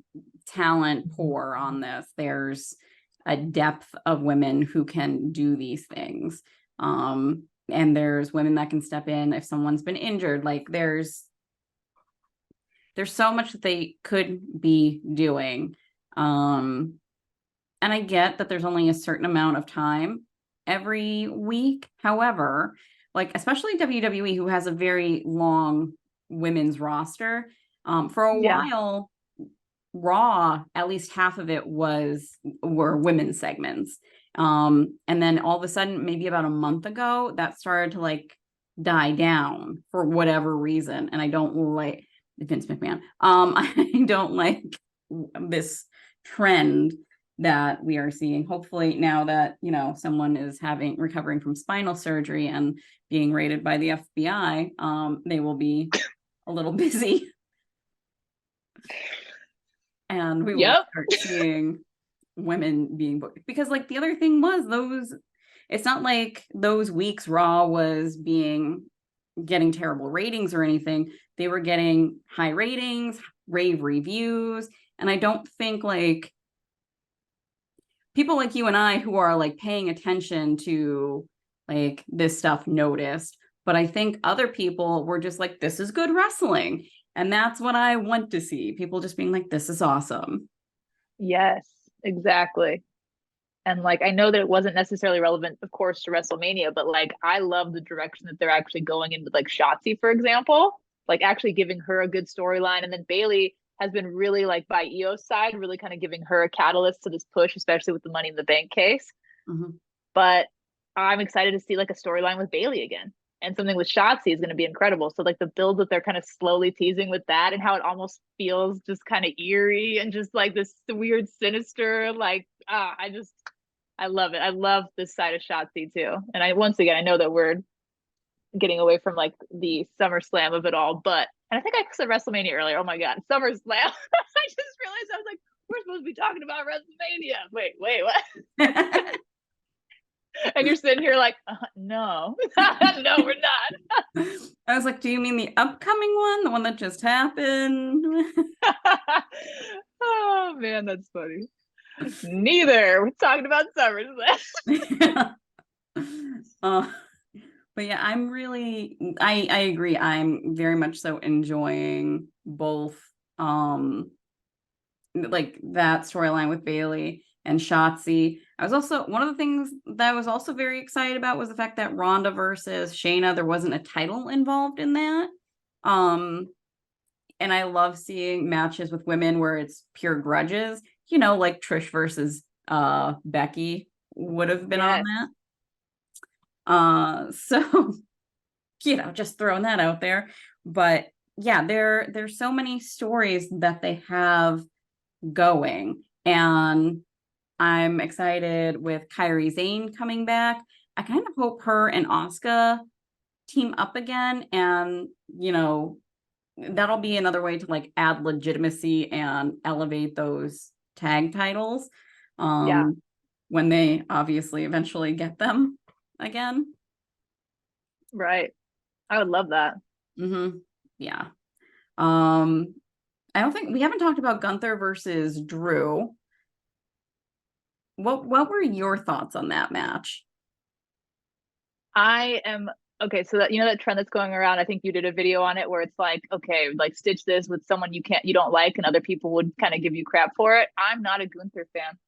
Speaker 1: talent poor on this. There's a depth of women who can do these things. And there's women that can step in if someone's been injured. Like there's so much that they could be doing. And I get that there's only a certain amount of time every week. However, like especially WWE, who has a very long women's roster, for a
Speaker 2: Yeah.
Speaker 1: while, Raw, at least half of it were women's segments. And then all of a sudden, maybe about a month ago, that started to like die down for whatever reason. And I don't like Vince McMahon. I don't like this trend that we are seeing. Hopefully now that, someone is recovering from spinal surgery and being raided by the FBI, they will be a little busy and we will
Speaker 2: Yep.
Speaker 1: start seeing women being booked. Because like the other thing was it's not like those weeks Raw was getting terrible ratings or anything. They were getting high ratings, rave reviews. And I don't think like people like you and I who are like paying attention to like this stuff noticed. But I think other people were just like, this is good wrestling. And that's what I want to see. People just being like, this is awesome.
Speaker 2: Yes, exactly. And like, I know that it wasn't necessarily relevant, of course, to WrestleMania, but like, I love the direction that they're actually going in with like Shotzi, for example, like actually giving her a good storyline. And then Bailey has been really like by Io's side, really kind of giving her a catalyst to this push, especially with the Money in the Bank case.
Speaker 1: Mhm.
Speaker 2: But I'm excited to see like a storyline with Bailey again. And something with Shotzi is going to be incredible. So like the build that they're kind of slowly teasing with that, and how it almost feels just kind of eerie and just like this weird sinister, like I love it. I love this side of Shotzi too. And once again I know that we're getting away from like the Summerslam of it all, but and I think I said WrestleMania earlier. Oh my god, SummerSlam. I just realized I was like, we're supposed to be talking about WrestleMania. Wait, what? And you're sitting here like, no, no, we're not.
Speaker 1: I was like, do you mean the upcoming one? The one that just happened?
Speaker 2: Oh man, that's funny. Neither. We're talking about SummerSlam.
Speaker 1: uh, but yeah, I agree. I'm very much so enjoying both like that storyline with Bailey and Shotzi. I was also one of the things that I was also very excited about was the fact that Ronda versus Shayna, there wasn't a title involved in that. Um, and I love seeing matches with women where it's pure grudges, like Trish versus Becky would have been on
Speaker 2: Yes.
Speaker 1: that. So just throwing that out there. But yeah, there's so many stories that they have going. And I'm excited with Kairi Sane coming back. I kind of hope her and Asuka team up again. And, that'll be another way to like add legitimacy and elevate those tag titles.
Speaker 2: Yeah.
Speaker 1: When they obviously eventually get them again.
Speaker 2: Right. I would love that.
Speaker 1: Mm-hmm. Yeah. Um, I don't think we haven't talked about Gunther versus Drew. what were your thoughts on that match?
Speaker 2: I am okay. So that that trend that's going around, I think you did a video on it where it's like, okay, like stitch this with someone you don't like, and other people would kind of give you crap for it. I'm not a Gunther fan.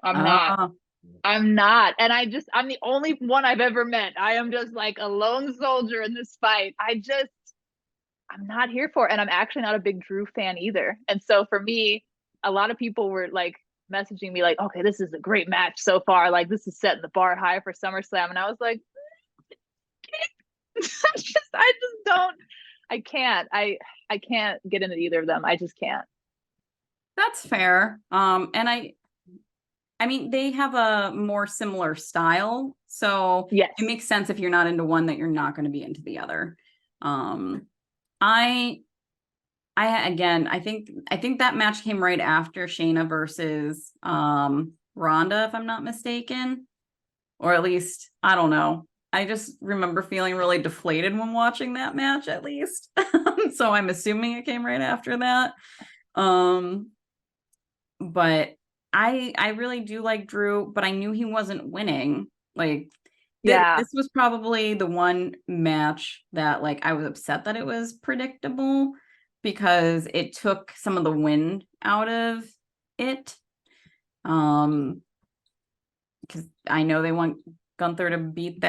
Speaker 2: I'm not.
Speaker 1: Uh,
Speaker 2: I'm not. And I'm the only one I've ever met. I am just like a lone soldier in this fight. I'm not here for it. And I'm actually not a big Drew fan either. And so for me, a lot of people were like messaging me like, okay, this is a great match so far. Like this is setting the bar high for SummerSlam. And I was like, I just don't I can't. I can't get into either of them. I just can't.
Speaker 1: that's fair. And I mean, they have a more similar style, so it
Speaker 2: Yes.
Speaker 1: makes sense if you're not into one that you're not going to be into the other. Um, I again, I think that match came right after Shayna versus Ronda, if I'm not mistaken, or at least I don't know. I just remember feeling really deflated when watching that match, at least. So I'm assuming it came right after that. Um, but I really do like Drew, but I knew he wasn't winning. Like
Speaker 2: Yeah.
Speaker 1: this was probably the one match that like I was upset that it was predictable because it took some of the wind out of it. Um, because I know they want Gunther to beat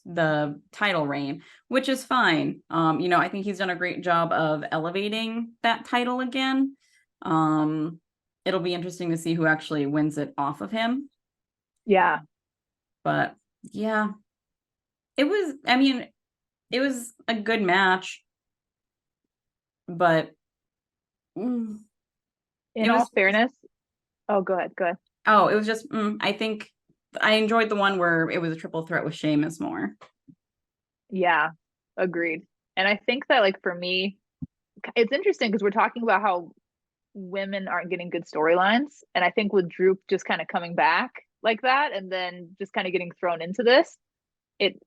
Speaker 1: the title reign, which is fine. I think he's done a great job of elevating that title again. Um, it'll be interesting to see who actually wins it off of him.
Speaker 2: Yeah.
Speaker 1: But yeah, I mean, it was a good match, but mm,
Speaker 2: In
Speaker 1: it
Speaker 2: all
Speaker 1: was,
Speaker 2: fairness, oh, go ahead. Go ahead.
Speaker 1: oh, it was just, I think I enjoyed the one where it was a triple threat with Sheamus more.
Speaker 2: Yeah. Agreed. And I think that like for me, it's interesting because we're talking about how women aren't getting good storylines. And I think with Droop just kind of coming back like that and then just kind of getting thrown into this, it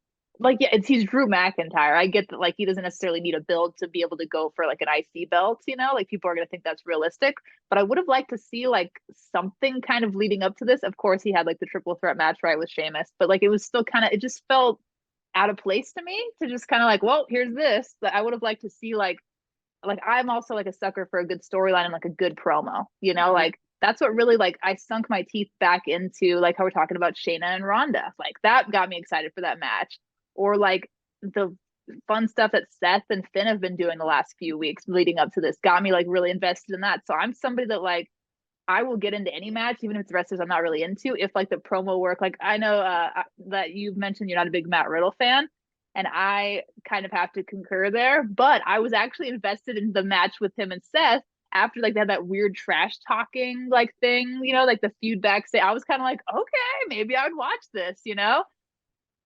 Speaker 2: like yeah, he's Drew McIntyre. I get that like he doesn't necessarily need a build to be able to go for like an IC belt, like people are gonna think that's realistic. But I would have liked to see like something kind of leading up to this. Of course, he had like the triple threat match right with Sheamus, but like it was still kind of it just felt out of place to me to just kind of like, well, here's this. But I would have liked to see like I'm also like a sucker for a good storyline and like a good promo,
Speaker 1: Mhm.
Speaker 2: like that's what really like I sunk my teeth back into like how we're talking about Shayna and Ronda. Like that got me excited for that match. Or like the fun stuff that Seth and Finn have been doing the last few weeks leading up to this got me like really invested in that. So I'm somebody that like I will get into any match, even if it's wrestlers I'm not really into. If like the promo work, like I know that you've mentioned you're not a big Matt Riddle fan, and I kind of have to concur there. But I was actually invested in the match with him and Seth after like they had that weird trash talking like thing, like the feud backstage. I was kind of like, okay, maybe I would watch this.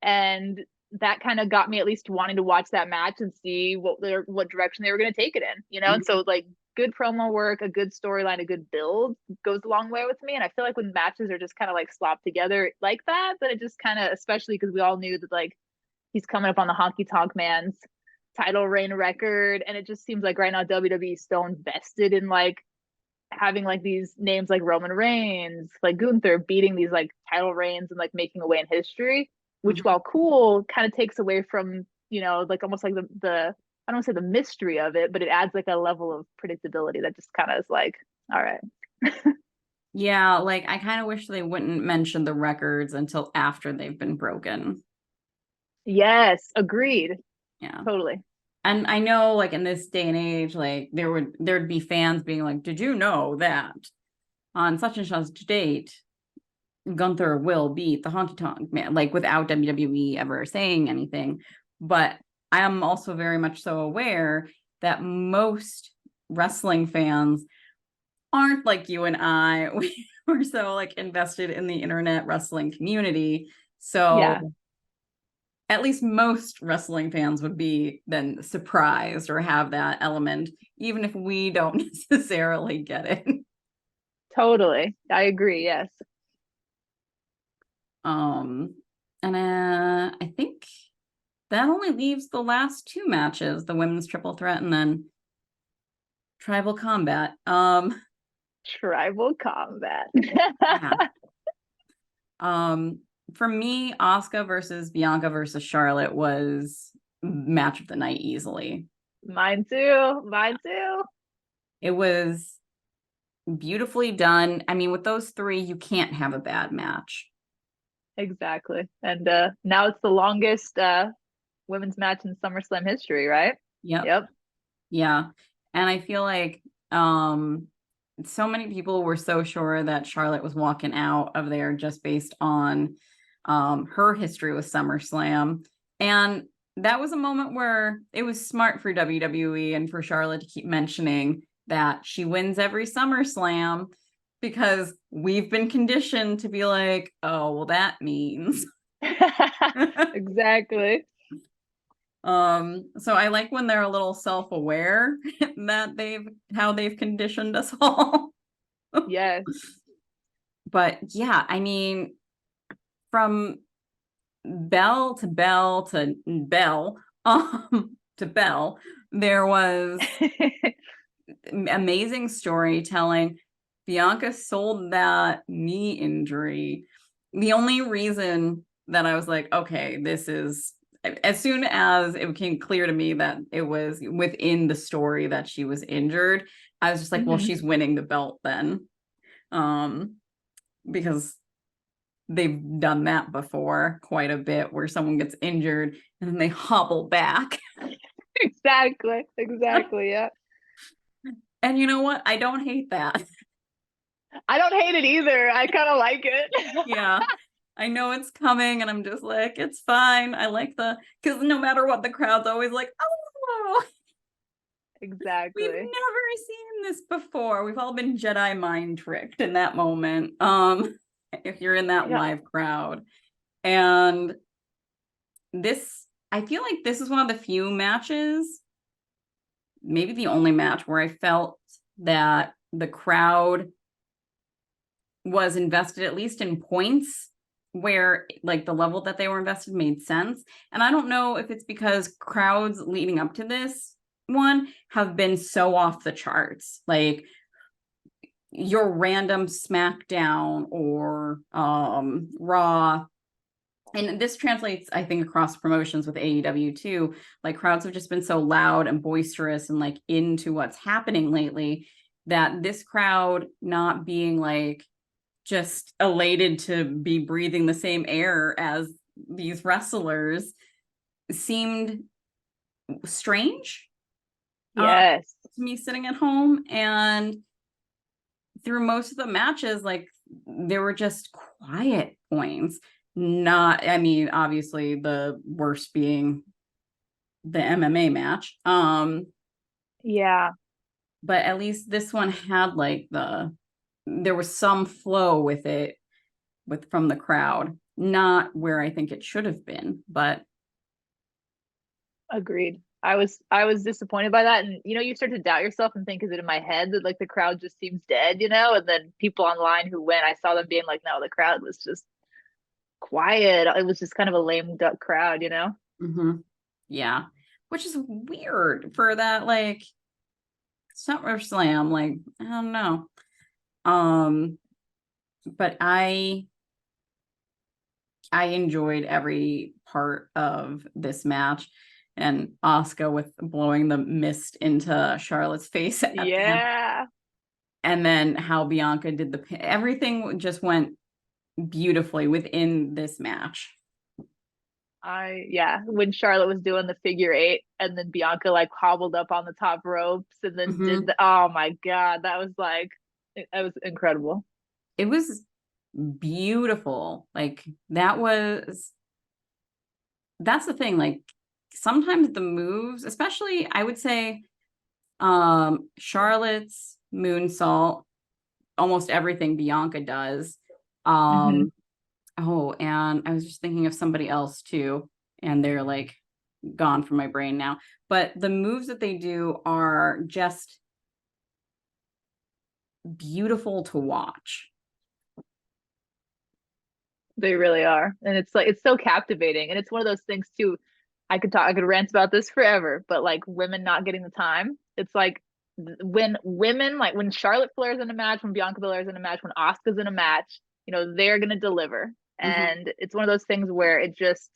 Speaker 2: And that kind of got me at least wanting to watch that match and see what direction they were going to take it in. And so like good promo work, a good storyline, a good build goes a long way with me. And I feel like when matches are just kind of like slopped together like that, then it just kind of, especially because we all knew that like he's coming up on the Honky Tonk Man's title reign record, and it just seems like right now WWE is still invested in like having like these names like Roman Reigns, like Gunther beating these like title reigns and like making a way in history, which
Speaker 1: Mhm.
Speaker 2: while cool kind of takes away from, like almost like the I don't want to say the mystery of it, but it adds like a level of predictability that just kind of is like, all right.
Speaker 1: Yeah, like I kind of wish they wouldn't mention the records until after they've been broken.
Speaker 2: Yes, agreed.
Speaker 1: Yeah.
Speaker 2: Totally.
Speaker 1: And I know like in this day and age, like there'd be fans being like, did you know that on such and such date, Gunther will beat the Honky Tonk Man, like without WWE ever saying anything. But I am also very much so aware that most wrestling fans aren't like you and I. We're so like invested in the internet wrestling community.
Speaker 2: Yeah,
Speaker 1: So at least most wrestling fans would be then surprised or have that element, even if we don't necessarily get it.
Speaker 2: totally. I agree. Yes.
Speaker 1: Um, and I think that only leaves the last two matches, the women's triple threat and then tribal combat.
Speaker 2: Tribal combat.
Speaker 1: Yeah. Um, for me, Asuka versus Bianca versus Charlotte was match of the night easily.
Speaker 2: Mine too. Mine too.
Speaker 1: It was beautifully done. I mean, with those three, you can't have a bad match.
Speaker 2: Exactly. And now it's the longest women's match in SummerSlam history, right?
Speaker 1: Yep.
Speaker 2: Yep.
Speaker 1: Yeah. And I feel like so many people were so sure that Charlotte was walking out of there just based on her history with SummerSlam. And that was a moment where it was smart for WWE and for Charlotte to keep mentioning that she wins every SummerSlam because we've been conditioned to be like, oh, well, that means.
Speaker 2: Exactly.
Speaker 1: So I like when they're a little self-aware that how they've conditioned us all.
Speaker 2: Yes.
Speaker 1: But yeah, I mean, from bell to bell to bell, to bell, there was amazing storytelling. Bianca sold that knee injury. The only reason that I was like, okay, this is as soon as it became clear to me that it was within the story that she was injured, I was just like, well,
Speaker 2: Mhm.
Speaker 1: she's winning the belt then. Um, because they've done that before quite a bit where someone gets injured and then they hobble back.
Speaker 2: Exactly. Exactly. Yeah.
Speaker 1: And you know what? I don't hate that.
Speaker 2: I don't hate it either. I kind of like it.
Speaker 1: Yeah. I know it's coming and I'm just like, it's fine. I like because no matter what, the crowd's always like, oh, we've
Speaker 2: Exactly.
Speaker 1: never seen this before. We've all been Jedi mind tricked in that moment. If you're in that
Speaker 2: Yeah.
Speaker 1: live crowd. And I feel like this is one of the few matches, maybe the only match where I felt that the crowd was invested at least in points where like the level that they were invested made sense. And I don't know if it's because crowds leading up to this one have been so off the charts. Like your random SmackDown or Raw, and this translates, I think, across promotions with AEW too. Like crowds have just been so loud and boisterous and like into what's happening lately that this crowd not being like just elated to be breathing the same air as these wrestlers seemed strange
Speaker 2: Yes.
Speaker 1: to me sitting at home. And through most of the matches, like there were just quiet points. Not, I mean, obviously the worst being the MMA match.
Speaker 2: Yeah.
Speaker 1: But at least this one had like there was some flow with it from the crowd. Not where I think it should have been, but
Speaker 2: Agreed. I was disappointed by that. And you start to doubt yourself and think, is it in my head that like the crowd just seems dead, And then people online who went, I saw them being like, no, the crowd was just quiet. It was just kind of a lame duck crowd.
Speaker 1: mhm, yeah, which is weird for that like SummerSlam. Like I don't know. Um, but I enjoyed every part of this match, and Asuka with blowing the mist into Charlotte's face at the end,
Speaker 2: Yeah.
Speaker 1: and then how Bianca did everything just went beautifully within this match.
Speaker 2: Yeah, when Charlotte was doing the figure eight and then Bianca like hobbled up on the top ropes and then did
Speaker 1: Mhm.
Speaker 2: oh my God, that was like it was incredible.
Speaker 1: It was beautiful. Like that's the thing. Like sometimes the moves, especially I would say Charlotte's moonsault, almost everything Bianca does.
Speaker 2: Hmm.
Speaker 1: Um oh, and I was just thinking of somebody else too, and they're like gone from my brain now. But the moves that they do are just beautiful to watch.
Speaker 2: They really are. And it's like it's so captivating. And it's one of those things too. I could rant about this forever, but like women not getting the time. It's like when women, like when Charlotte Flair's in a match, when Bianca Belair's in a match, when Asuka's in a match, they're gonna deliver.
Speaker 1: Mhm.
Speaker 2: And it's one of those things where it just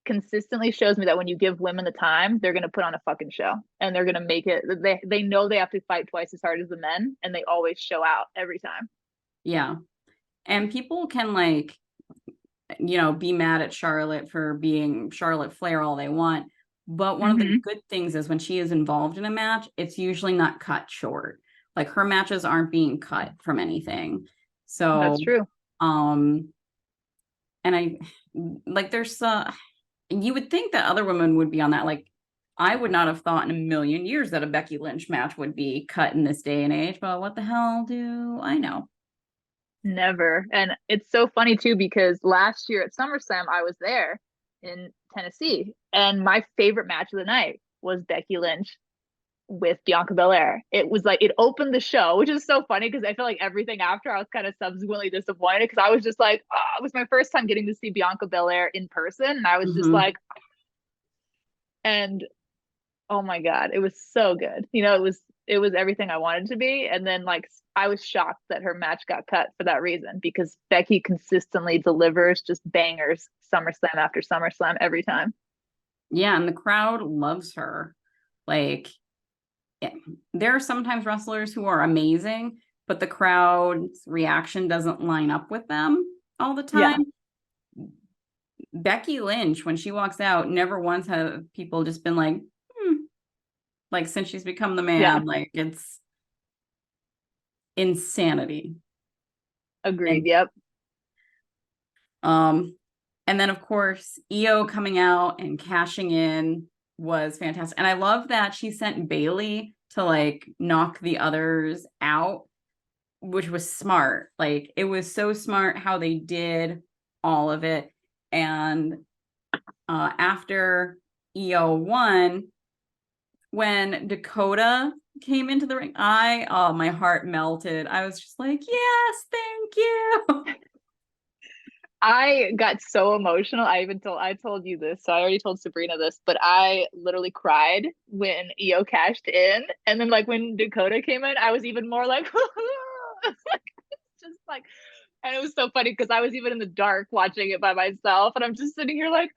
Speaker 2: consistently shows me that when you give women the time, they're gonna put on a fucking show and they're gonna make it. They know they have to fight twice as hard as the men, and they always show out every time.
Speaker 1: Yeah. And people can like, be mad at Charlotte for being Charlotte Flair all they want. But one of the
Speaker 2: Mm-hmm.
Speaker 1: good things is when she is involved in a match, it's usually not cut short. Like her matches aren't being cut from anything.
Speaker 2: That's
Speaker 1: So,
Speaker 2: true.
Speaker 1: um, and I like there's you would think that other women would be on that. Like I would not have thought in a million years that a Becky Lynch match would be cut in this day and age, but what the hell do I know?
Speaker 2: Never. And it's so funny too because last year at SummerSlam, I was there in Tennessee, and my favorite match of the night was Becky Lynch with Bianca Belair. It was like it opened the show, which is so funny because I feel like everything after I was kind of subsequently disappointed because I was just like, oh, it was my first time getting to see Bianca Belair in person, and I was just
Speaker 1: Hmm.
Speaker 2: like, and oh my god, it was so good. It was everything I wanted to be, and then like I was shocked that her match got cut for that reason because Becky consistently delivers just bangers SummerSlam after SummerSlam every time.
Speaker 1: Yeah, and the crowd loves her. Like there are sometimes wrestlers who are amazing, but the crowd's reaction doesn't line up with them all the
Speaker 2: Yeah,
Speaker 1: time. Becky Lynch, when she walks out, never once have people just been like, hmm. Like since she's become the
Speaker 2: yeah,
Speaker 1: man, like it's insanity.
Speaker 2: agreed.
Speaker 1: And
Speaker 2: Yep.
Speaker 1: um, and then of course, EO coming out and cashing in was fantastic. And I love that she sent Bailey to like knock the others out, which was smart. Like it was so smart how they did all of it. And after EO won, when Dakota came into the ring, my heart melted. I was just like, yes, thank you.
Speaker 2: I got so emotional. I told you this, so I already told Sabrina this, but I literally cried when EO cashed in, and then like when Dakota came in, I was even more like, just like, and it was so funny because I was even in the dark watching it by myself, and I'm just sitting here like,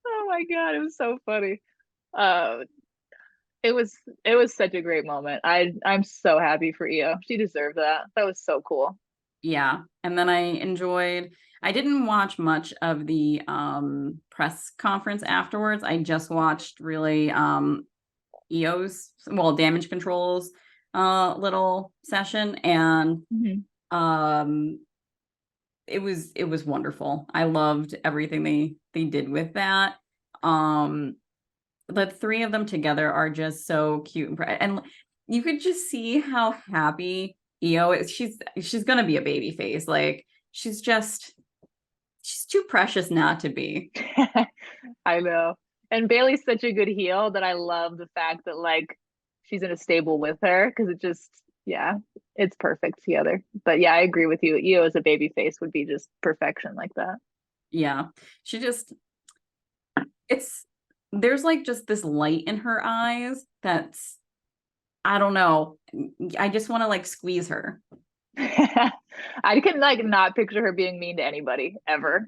Speaker 2: oh my god, it was so funny. Uh, it was such a great moment. I'm so happy for EO. She deserved that. That was so cool.
Speaker 1: Yeah. And then I didn't watch much of the press conference afterwards. I just watched really EO's, well, damage controls little session, and
Speaker 2: Mhm.
Speaker 1: um it was wonderful. I loved everything they did with that. Um the three of them together are just so cute and you could just see how happy EO is. She's gonna be a baby face. Like she's too precious not to be.
Speaker 2: I know. And Bailey's such a good heel that I love the fact that like she's in a stable with her because it just yeah, it's perfect together. But yeah, I agree with you. Io as a baby face would be just perfection like that.
Speaker 1: Yeah. She just it's there's like just this light in her eyes that's I don't know. I just want to like squeeze her.
Speaker 2: I can like not picture her being mean to anybody ever.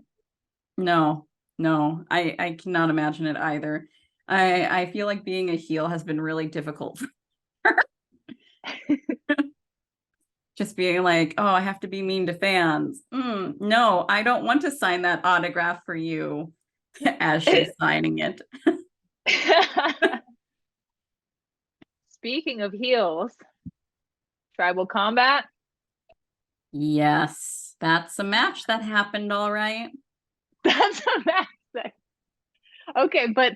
Speaker 1: No, no, I cannot imagine it either. I feel like being a heel has been really difficult. Just being like, oh, I have to be mean to fans. No, I don't want to sign that autograph for you as she's signing it.
Speaker 2: Speaking of heels, tribal combat.
Speaker 1: Yes, that's a match that happened all right.
Speaker 2: That's amazing. Okay, but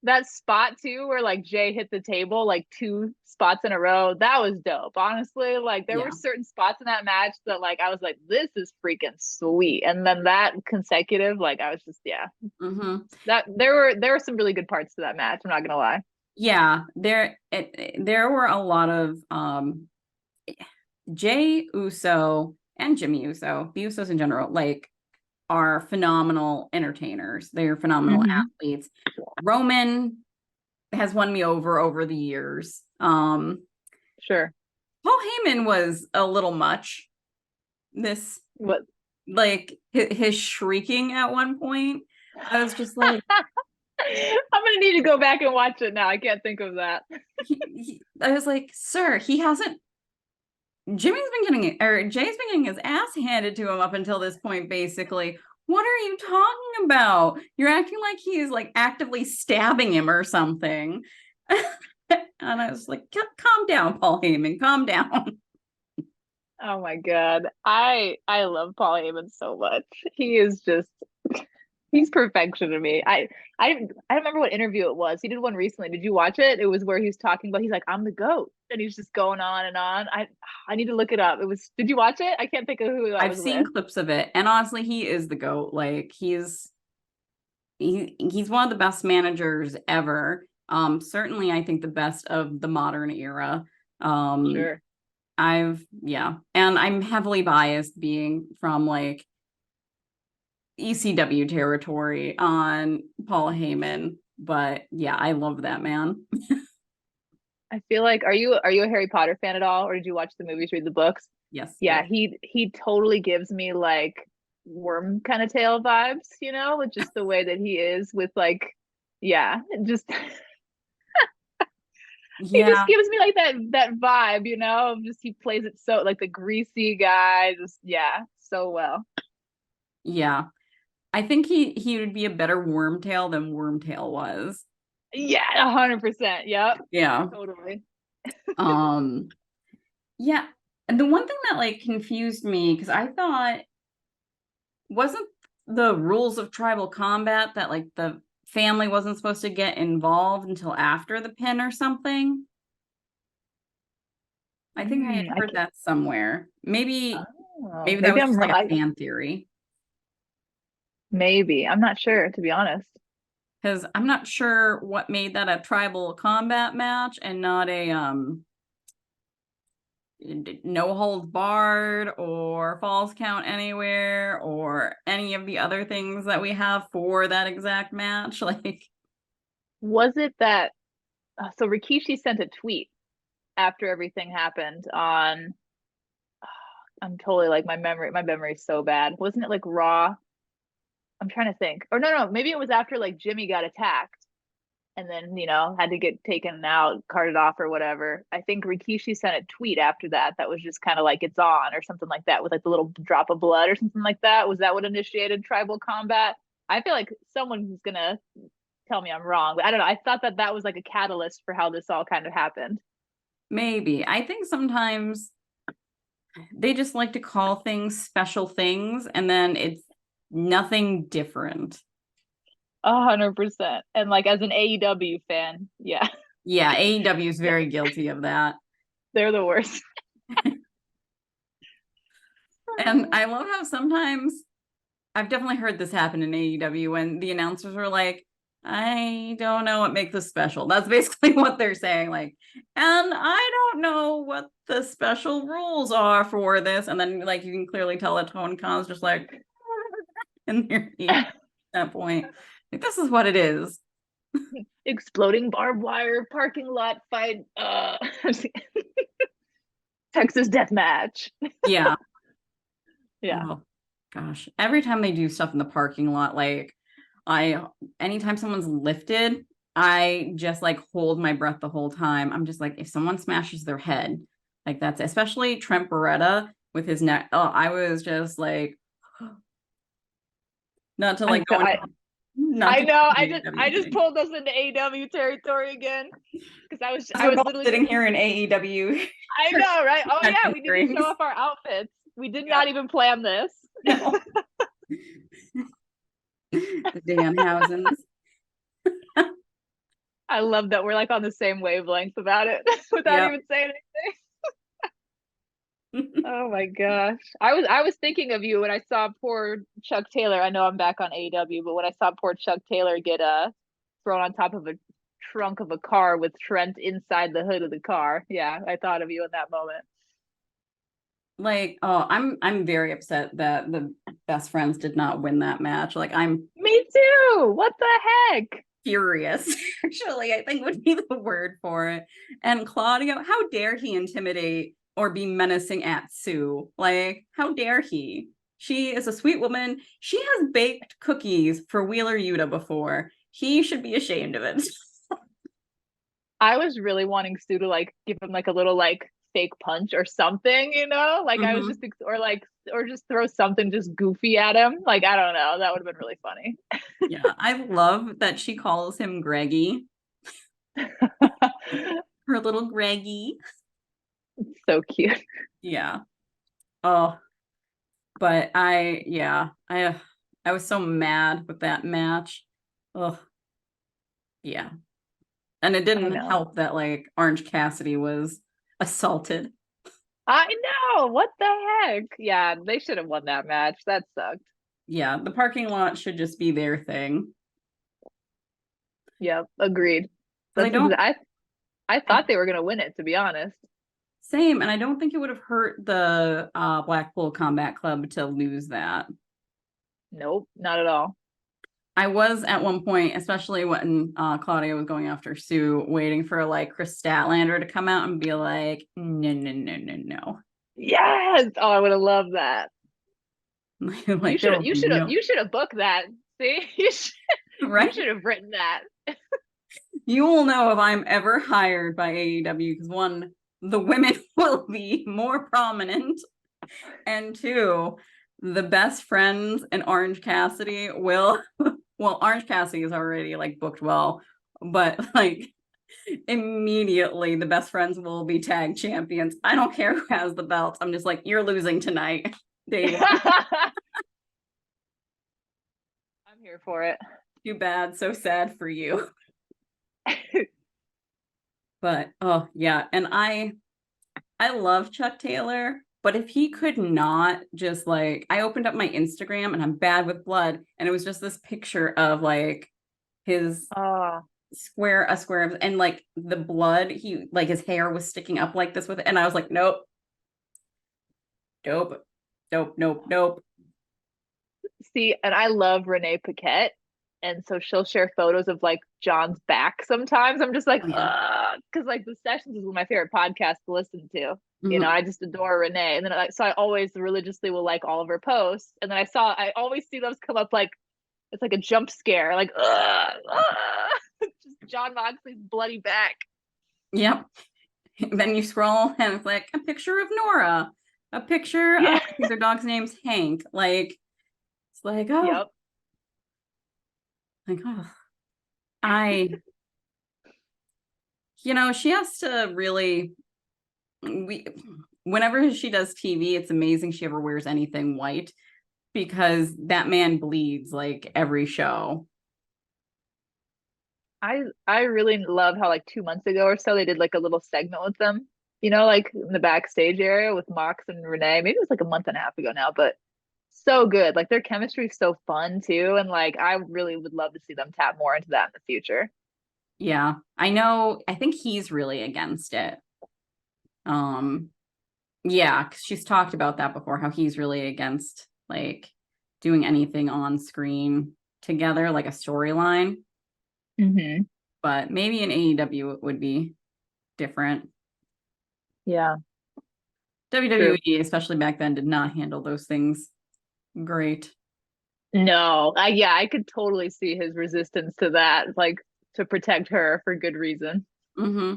Speaker 2: that spot too, where like Jay hit the table like two spots in a row, that was dope. Honestly, like there were
Speaker 1: Yeah.
Speaker 2: certain spots in that match that like I was like, this is freaking sweet. And then that consecutive, like I was just yeah,
Speaker 1: Hmm.
Speaker 2: that there were some really good parts to that match. I'm not gonna lie.
Speaker 1: Yeah, there were a lot of Jay Uso and Jimmy Uso, the Usos in general, like are phenomenal entertainers. They're phenomenal
Speaker 2: Mm-hmm.
Speaker 1: athletes. Roman, has won me over the years.
Speaker 2: Sure.
Speaker 1: Paul Heyman was a little much. This
Speaker 2: What?
Speaker 1: like his shrieking at one point. I was just like,
Speaker 2: I'm gonna need to go back and watch it now. I can't think of that.
Speaker 1: I was like, sir, he hasn't. Jimmy's been getting or Jay's been getting his ass handed to him up until this point, basically. What are you talking about? You're acting like he's like actively stabbing him or something. And I was like, calm down, Paul Heyman, calm down.
Speaker 2: Oh my God. I love Paul Heyman so much. He is just he's perfection to me. I don't remember what interview it was. He did one recently. Did you watch it? It was where he was talking about he's like, I'm the GOAT. And he's just going on and on. I need to look it up. It was did you watch it? I can't think of who that
Speaker 1: I've
Speaker 2: was
Speaker 1: seen
Speaker 2: with.
Speaker 1: clips of it, and honestly, he is the GOAT. Like he's one of the best managers ever. Certainly I think the best of the modern era. Um,
Speaker 2: Sure.
Speaker 1: yeah, and I'm heavily biased being from like ECW territory on Paul Heyman, but yeah, I love that man.
Speaker 2: I feel like are you a Harry Potter fan at all? Or did you watch the movies, read the books?
Speaker 1: Yes,
Speaker 2: Yeah,
Speaker 1: both.
Speaker 2: he totally gives me like worm kind of tail vibes, with just the way that he is with like yeah, just he just
Speaker 1: Yeah,
Speaker 2: gives me like that vibe, of just he plays it so like the greasy guy, just yeah, so well.
Speaker 1: yeah. I think he would be a better Wormtail than Wormtail was.
Speaker 2: Yeah, 100%. Yep,
Speaker 1: Yeah.
Speaker 2: totally.
Speaker 1: Um, yeah. And the one thing that like confused me, because I thought wasn't the rules of tribal combat that like the family wasn't supposed to get involved until after the pin or something? I think I had
Speaker 2: I
Speaker 1: heard
Speaker 2: can,
Speaker 1: that somewhere.
Speaker 2: oh,
Speaker 1: Maybe that
Speaker 2: maybe
Speaker 1: was
Speaker 2: I'm
Speaker 1: just like
Speaker 2: wrong.
Speaker 1: a fan theory.
Speaker 2: Maybe I'm not sure to be honest.
Speaker 1: Because I'm not sure what made that a tribal combat match and not a no holds barred or falls count anywhere or any of the other things that we have for that exact match. Like
Speaker 2: Was it that so Rikishi sent a tweet after everything happened on I'm totally like my memory's so bad. Wasn't it like Raw? I'm trying to think. Or no, maybe it was after like Jimmy got attacked and then, had to get taken out, carted off or whatever. I think Rikishi sent a tweet after that was just kind of like it's on or something like that with like the little drop of blood or something like that. Was that what initiated tribal combat? I feel like someone who's gonna tell me I'm wrong, but I don't know. I thought that was like a catalyst for how this all kind of happened.
Speaker 1: maybe. I think sometimes they just like to call things special things and then it's nothing different.
Speaker 2: 100%. And like as an AEW fan, yeah,
Speaker 1: Yeah, AEW is very guilty of that.
Speaker 2: they're the worst.
Speaker 1: And I love how sometimes I've definitely heard this happen in AEW when the announcers were like, I don't know what makes this special. That's basically what they're saying. Like, and I don't know what the special rules are for this. And then, like, you can clearly tell that Tony Khan's just like in their at that point. Like, this is what it is.
Speaker 2: Exploding barbed wire parking lot fight. Texas death match.
Speaker 1: Yeah.
Speaker 2: Yeah.
Speaker 1: Oh, gosh. Every time they do stuff in the parking lot, like, anytime someone's lifted, I just like hold my breath the whole time. I'm just like, if someone smashes their head, like that's especially Trent Beretta with his neck. Oh, I was just like, not to
Speaker 2: I
Speaker 1: like
Speaker 2: feel
Speaker 1: go into,
Speaker 2: I
Speaker 1: not
Speaker 2: I
Speaker 1: to go
Speaker 2: know.
Speaker 1: into
Speaker 2: I just
Speaker 1: AEW
Speaker 2: pulled us into AW territory again because I was
Speaker 1: because
Speaker 2: I
Speaker 1: we're
Speaker 2: was
Speaker 1: both
Speaker 2: literally
Speaker 1: sitting
Speaker 2: just
Speaker 1: here in AEW
Speaker 2: I know, right? Oh yeah, we need to show
Speaker 1: rings.
Speaker 2: off our outfits. We did
Speaker 1: Yep.
Speaker 2: not even plan this.
Speaker 1: No. The Danhausens.
Speaker 2: I love that we're like on the same wavelength about it without
Speaker 1: Yep.
Speaker 2: even saying anything. Oh my gosh. I was thinking of you when I saw poor Chuck Taylor. I know I'm back on AEW, but when I saw poor Chuck Taylor get thrown on top of a trunk of a car with Trent inside the hood of the car. Yeah, I thought of you in that moment.
Speaker 1: Like, oh, I'm very upset that the best friends did not win that match. Like, I'm
Speaker 2: Me too. What the heck?
Speaker 1: furious, actually, I think would be the word for it. And Claudio, how dare he intimidate or be menacing at Sue? Like, how dare he? She is a sweet woman. She has baked cookies for Wheeler Yuta before. He should be ashamed of it.
Speaker 2: I was really wanting Stu to like give him like a little like fake punch or something, you know? Like I was
Speaker 1: Mhm.
Speaker 2: just or just throw something just goofy at him. Like I don't know, that would have been really funny.
Speaker 1: Yeah, I love that she calls him Greggy, her little Greggy.
Speaker 2: So cute.
Speaker 1: Yeah. Oh, but I was so mad with that match. Oh, yeah. And it
Speaker 2: I
Speaker 1: didn't
Speaker 2: know.
Speaker 1: help that like Orange Cassidy was assaulted.
Speaker 2: I know. What the heck? Yeah, they should have won that match. That sucked.
Speaker 1: Yeah, the parking lot should just be their thing.
Speaker 2: Yep, agreed.
Speaker 1: Because
Speaker 2: That's I
Speaker 1: I
Speaker 2: thought they were gonna win it, to be honest.
Speaker 1: same, and I don't think it would have hurt the Blackpool Combat Club to lose that.
Speaker 2: Nope, not at all.
Speaker 1: I was at one point, especially when Claudia was going after Sue, waiting for like Chris Statlander to come out and be like, no, no, no, no, no.
Speaker 2: Yes. Oh, I would have loved that.
Speaker 1: Like there will be no,
Speaker 2: You should have booked that. See? You
Speaker 1: right?
Speaker 2: should have written that.
Speaker 1: You will know if I'm ever hired by AEW because one, the women will be more prominent, and two, the best friends in Orange Cassidy will, well, Orange Cassidy is already like booked well, but like immediately the best friends will be tag champions. I don't care who has the belts. I'm just like, you're losing tonight, day one.
Speaker 2: I'm here for it.
Speaker 1: Too bad, so sad for you. But oh yeah, and I love Chuck Taylor, but if he could not just like, I opened up my Instagram and I'm bad with blood, and it was just this picture of like his
Speaker 2: Oh,
Speaker 1: a square of, and like the blood, he like his hair was sticking up like this with it, and I was like, nope, nope, nope, nope, nope.
Speaker 2: see, and I love Renee Paquette. And so she'll share photos of like John's back sometimes. I'm just like,
Speaker 1: Oh yeah.
Speaker 2: because like the sessions is one of my favorite podcasts to listen to. You know,
Speaker 1: Mhm.
Speaker 2: I just adore Renee. And then so I always religiously will like all of her posts. And then I always see those come up like it's like a jump scare, like just John Moxley's bloody back.
Speaker 1: Yep. Then you scroll and it's like a picture of Nora, a picture of,
Speaker 2: Yeah.
Speaker 1: I think their dog's name's Hank. Like it's
Speaker 2: Yep.
Speaker 1: like oh, I, she has to really, we, whenever she does TV, it's amazing she ever wears anything white because that man bleeds like every show.
Speaker 2: I really love how like 2 months ago or so they did like a little segment with them, you know, like in the backstage area with Mox and Renee. Maybe it was like a month and a half ago now, but so good. Like their chemistry is so fun too. And like I really would love to see them tap more into that in the future.
Speaker 1: Yeah, I know. I think he's really against it. Um, yeah, 'cause she's talked about that before, how he's really against like doing anything on screen together, like a storyline.
Speaker 2: Hmm.
Speaker 1: But maybe in AEW it would be different.
Speaker 2: Yeah, true.
Speaker 1: WWE, especially back then, did not handle those things great.
Speaker 2: No, yeah, I could totally see his resistance to that, like to protect her for good reason.
Speaker 1: Hmm.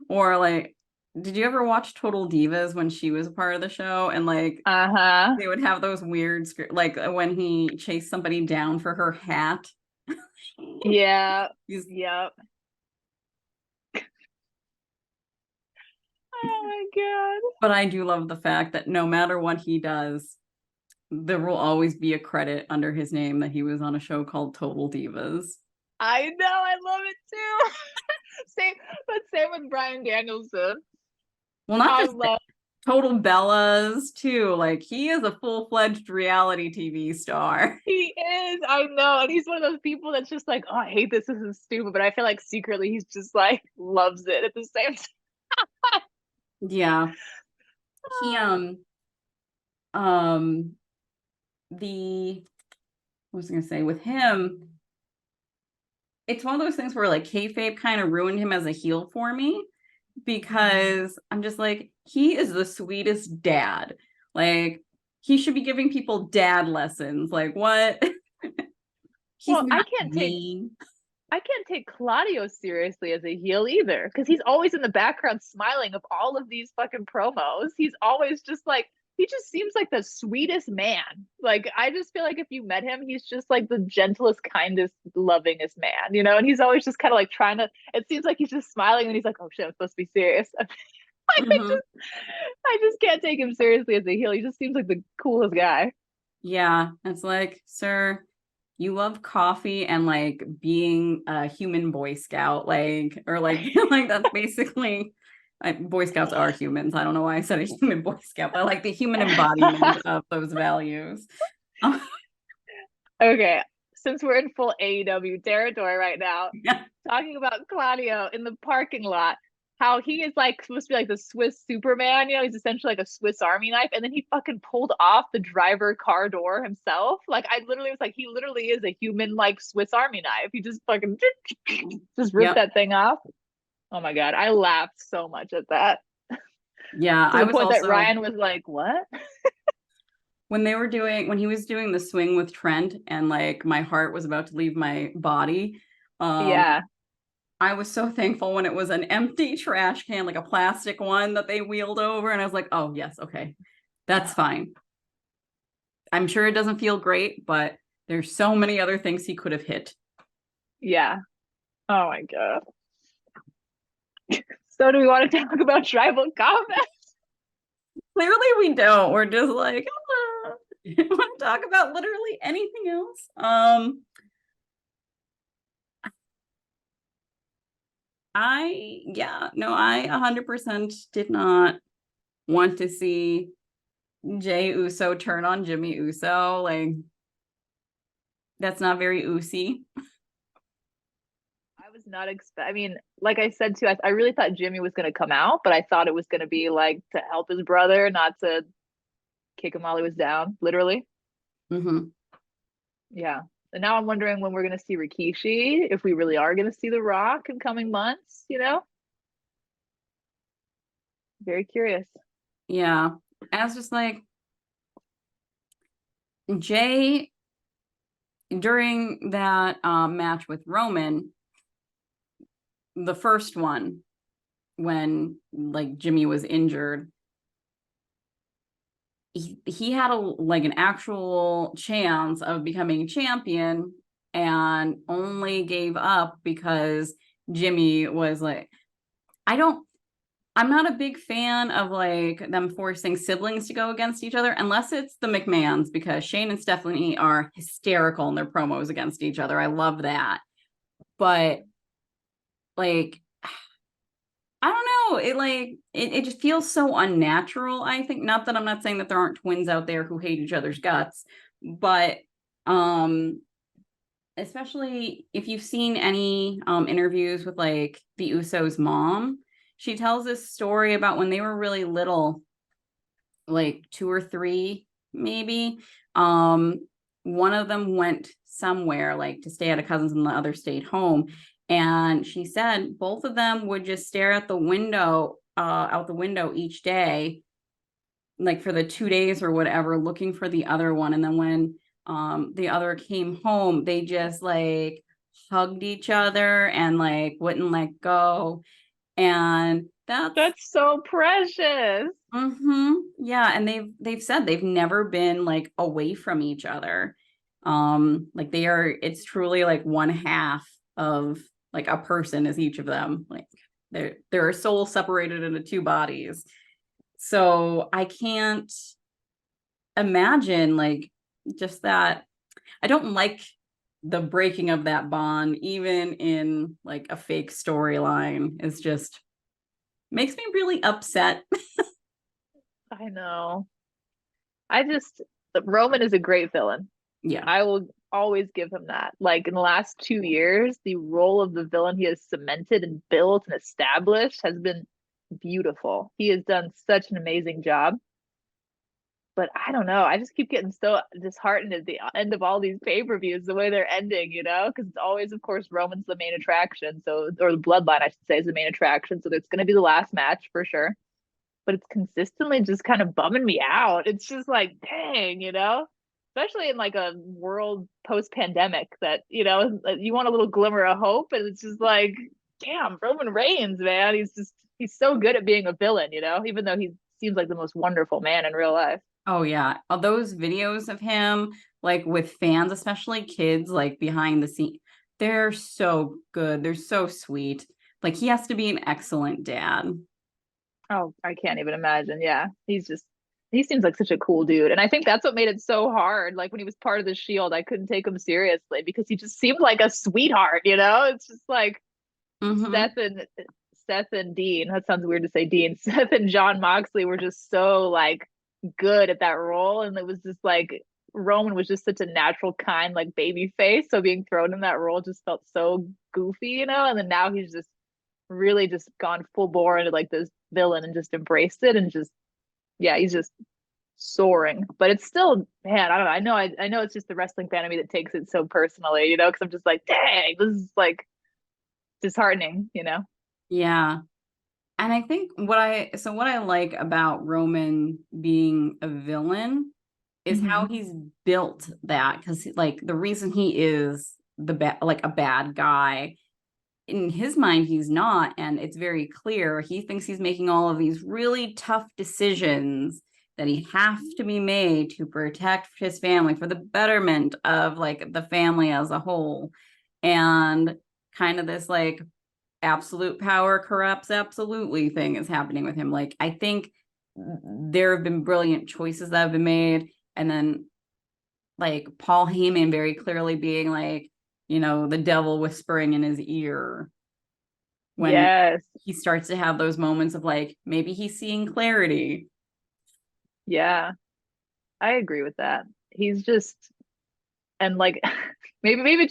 Speaker 1: Or like, did you ever watch Total Divas when she was a part of the show? And like,
Speaker 2: Uh-huh.
Speaker 1: they would have those weird, like when he chased somebody down for her hat.
Speaker 2: Yeah.
Speaker 1: He's,
Speaker 2: Yep. Oh my God.
Speaker 1: but I do love the fact that no matter what he does, there will always be a credit under his name that he was on a show called Total Divas.
Speaker 2: I know, I love it too. Same, but same with Brian Danielson.
Speaker 1: Well, not
Speaker 2: I
Speaker 1: just
Speaker 2: love
Speaker 1: Total Bellas too. Like he is a full-fledged reality TV star.
Speaker 2: he is. I know. And he's one of those people that's just like, oh, I hate this. This is stupid. But I feel like secretly he's just like loves it at the same time.
Speaker 1: Yeah. He um the what was I gonna say with him, it's one of those things where like kayfabe kind of ruined him as a heel for me because I'm just like, he is the sweetest dad. Like, he should be giving people dad lessons. Like, what? He's
Speaker 2: Well,
Speaker 1: not mean.
Speaker 2: I can't take Claudio seriously as a heel either, because he's always in the background smiling of all of these fucking promos. He's always just like, he just seems like the sweetest man. Like, I just feel like if you met him, he's just like the gentlest, kindest, lovingest man, you know? And he's always just kind of like trying to, it seems like he's just smiling and he's like, oh shit, I'm supposed to be serious.
Speaker 1: Mhm.
Speaker 2: I just can't take him seriously as a heel. He just seems like the coolest guy.
Speaker 1: Yeah, it's like, sir, you love coffee and like being a human Boy Scout, like, or like, like that's basically, Boy Scouts are humans. I don't know why I said a human Boy Scout, but like the human embodiment of those values.
Speaker 2: Okay, since we're in full AEW territory right now,
Speaker 1: Yeah.
Speaker 2: talking about Claudio in the parking lot, how he is like supposed to be like the Swiss Superman, you know, he's essentially like a Swiss Army knife, and then he fucking pulled off the driver car door himself. Like I literally was like, he literally is a human like Swiss Army knife. He just fucking just ripped
Speaker 1: Yep.
Speaker 2: that thing off. Oh my god, I laughed so much at that
Speaker 1: Yeah.
Speaker 2: to
Speaker 1: I
Speaker 2: the
Speaker 1: was
Speaker 2: point that
Speaker 1: also,
Speaker 2: Ryan was like, "What?"
Speaker 1: when he was doing the swing with Trent and like my heart was about to leave my body, um,
Speaker 2: Yeah,
Speaker 1: I was so thankful when it was an empty trash can, like a plastic one that they wheeled over. And I was like, oh, yes, okay, that's fine. I'm sure it doesn't feel great, but there's so many other things he could have hit.
Speaker 2: yeah. Oh my god. So do we want to talk about tribal combat?
Speaker 1: Clearly, we don't. We're just like, want to talk about literally anything else? Yeah, no, I 100% did not want to see Jay Uso turn on Jimmy Uso. Like, that's not very Usy.
Speaker 2: I was not expect. I mean, like I said too, I really thought Jimmy was going to come out, but I thought it was going to be like to help his brother, not to kick him while he was down, literally.
Speaker 1: Mm-hmm.
Speaker 2: Yeah. And now I'm wondering when we're going to see Rikishi, if we really are going to see The Rock in coming months, you know? Very curious.
Speaker 1: Yeah. I was just like, Jay, during that match with Roman, the first one, when like Jimmy was injured, he had like an actual chance of becoming champion and only gave up because Jimmy was like, I don't I'm not a big fan of like them forcing siblings to go against each other unless it's the McMahons, because Shane and Stephanie are hysterical in their promos against each other. I love that. But like, I don't know. It just feels so unnatural, I think. Not that I'm not saying that there aren't twins out there who hate each other's guts, but um especially if you've seen any interviews with like the Usos mom, she tells this story about when they were really little, like two or three maybe. um One of them went somewhere like to stay at a cousin's and the other stayed home, and she said both of them would just stare at the window, out the window each day, like for the 2 days or whatever, looking for the other one. And then when the other came home, they just like hugged each other and like wouldn't let go. And that's
Speaker 2: That's so precious.
Speaker 1: yeah, and they've said they've never been like away from each other. Like they are, it's truly like one half of like a person is each of them. Like they're a soul separated into two bodies. So I can't imagine like just that. I don't like the breaking of that bond, even in like a fake storyline. It's just makes me really upset.
Speaker 2: I know. I just, Roman is a great villain.
Speaker 1: Yeah.
Speaker 2: I will always give him that. Like in the last 2 years, the role of the villain he has cemented and built and established has been beautiful. He has done such an amazing job. But I don't know. I just keep getting so disheartened at the end of all these pay-per-views, the way they're ending, because it's always, of course, Roman's the main attraction. So, or the bloodline, I should say, is the main attraction. So it's going to be the last match for sure. But it's consistently just kind of bumming me out. It's just like, dang, especially in like a world post-pandemic that, you want a little glimmer of hope. And it's just like, damn, Roman Reigns, man. He's so good at being a villain, even though he seems like the most wonderful man in real life.
Speaker 1: Oh yeah. All those videos of him, like with fans, especially kids, like behind the scene, they're so good. They're so sweet. Like he has to be an excellent dad.
Speaker 2: Oh, I can't even imagine. Yeah. He seems like such a cool dude. And I think that's what made it so hard. Like when he was part of the Shield, I couldn't take him seriously because he just seemed like a sweetheart. It's just like
Speaker 1: Mm-hmm.
Speaker 2: Seth and Seth and Dean. That sounds weird to say Dean. Seth and John Moxley were just so like good at that role. And it was just like Roman was just such a natural, kind, like baby face. So being thrown in that role just felt so goofy. And then now he's just really just gone full bore into like this villain and just embraced it and just yeah, he's just soaring. But it's still, man, I don't know. I know it's just the wrestling fan of me that takes it so personally, because I'm just like, dang, this is like disheartening.
Speaker 1: Yeah. And I think what I like about Roman being a villain is how
Speaker 2: Mm-hmm.
Speaker 1: he's built that, because like the reason he is like a bad guy, in his mind he's not, and it's very clear he thinks he's making all of these really tough decisions that he have to be made to protect his family for the betterment of like the family as a whole. And kind of this like absolute power corrupts absolutely thing is happening with him. Like I think there have been brilliant choices that have been made, and then like Paul Heyman very clearly being like, the devil whispering in his ear when
Speaker 2: Yes.
Speaker 1: he starts to have those moments of like maybe he's seeing clarity.
Speaker 2: Yeah. I agree with that. He's just and like maybe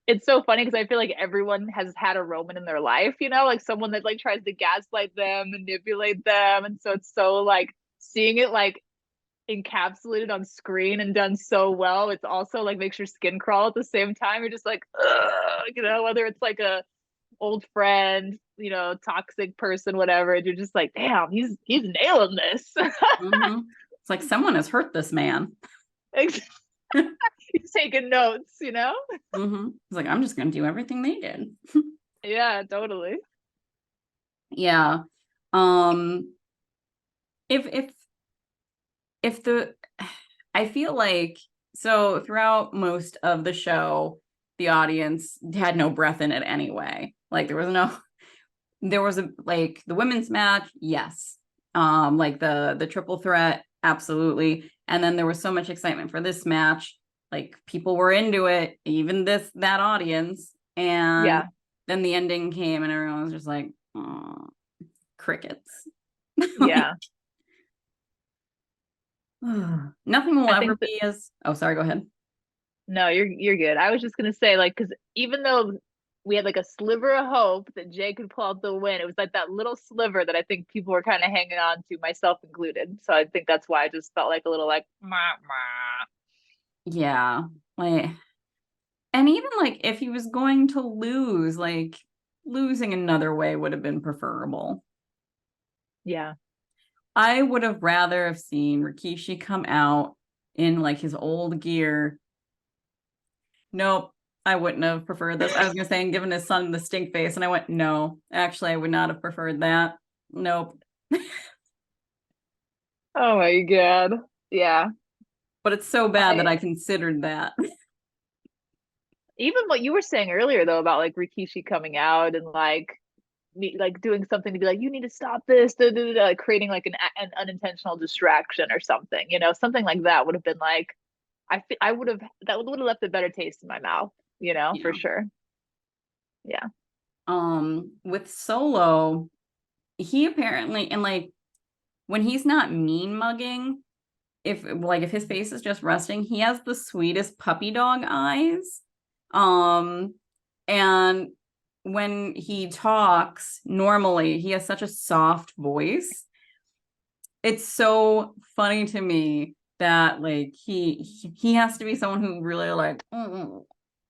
Speaker 2: it's so funny because I feel like everyone has had a Roman in their life, like someone that like tries to gaslight them, manipulate them, and so it's so like seeing it like encapsulated on screen and done so well. It's also like makes your skin crawl at the same time. You're just like, whether it's like a old friend, toxic person, whatever. And you're just like, damn, he's nailing this.
Speaker 1: Mm-hmm. It's like someone has hurt this man.
Speaker 2: He's taking notes.
Speaker 1: Mm-hmm. It's like I'm just gonna do everything they did.
Speaker 2: Yeah, totally.
Speaker 1: Yeah. um if if the I feel like, so throughout most of the show the audience had no breath in it anyway. Like there was a like the women's match, yes. Like the triple threat, absolutely. And then there was so much excitement for this match, like people were into it, even that audience. And
Speaker 2: Yeah,
Speaker 1: then the ending came and everyone was just like, oh, crickets. Like,
Speaker 2: yeah.
Speaker 1: nothing will
Speaker 2: I
Speaker 1: ever
Speaker 2: think that
Speaker 1: be as, oh, sorry, go ahead.
Speaker 2: no, you're good. I was just gonna say, like, because even though we had like a sliver of hope that Jay could pull out the win, it was like that little sliver that I think people were kind of hanging on to, myself included. So I think that's why I just felt like a little like, meh.
Speaker 1: Yeah. Like, and even like if he was going to lose, like losing another way would have been preferable.
Speaker 2: Yeah,
Speaker 1: I would have rather have seen Rikishi come out in like his old gear. Nope, I wouldn't have preferred this. I was gonna say, and given his son the stink face, and I went, no, actually, I would not have preferred that. Nope.
Speaker 2: oh my God. Yeah.
Speaker 1: But it's so bad that
Speaker 2: I
Speaker 1: I considered that.
Speaker 2: even what you were saying earlier though about like Rikishi coming out and like doing something to be like, you need to stop this, da, da, da, da, like creating like an unintentional distraction or something like that would have been like, I would have that would have left a better taste in my mouth, for
Speaker 1: Yeah.
Speaker 2: sure. Yeah.
Speaker 1: With Solo, he apparently, and like when he's not mean mugging, if his face is just resting, he has the sweetest puppy dog eyes. Um, and when he talks normally, he has such a soft voice. It's so funny to me that like he has to be someone who really like, "Mm,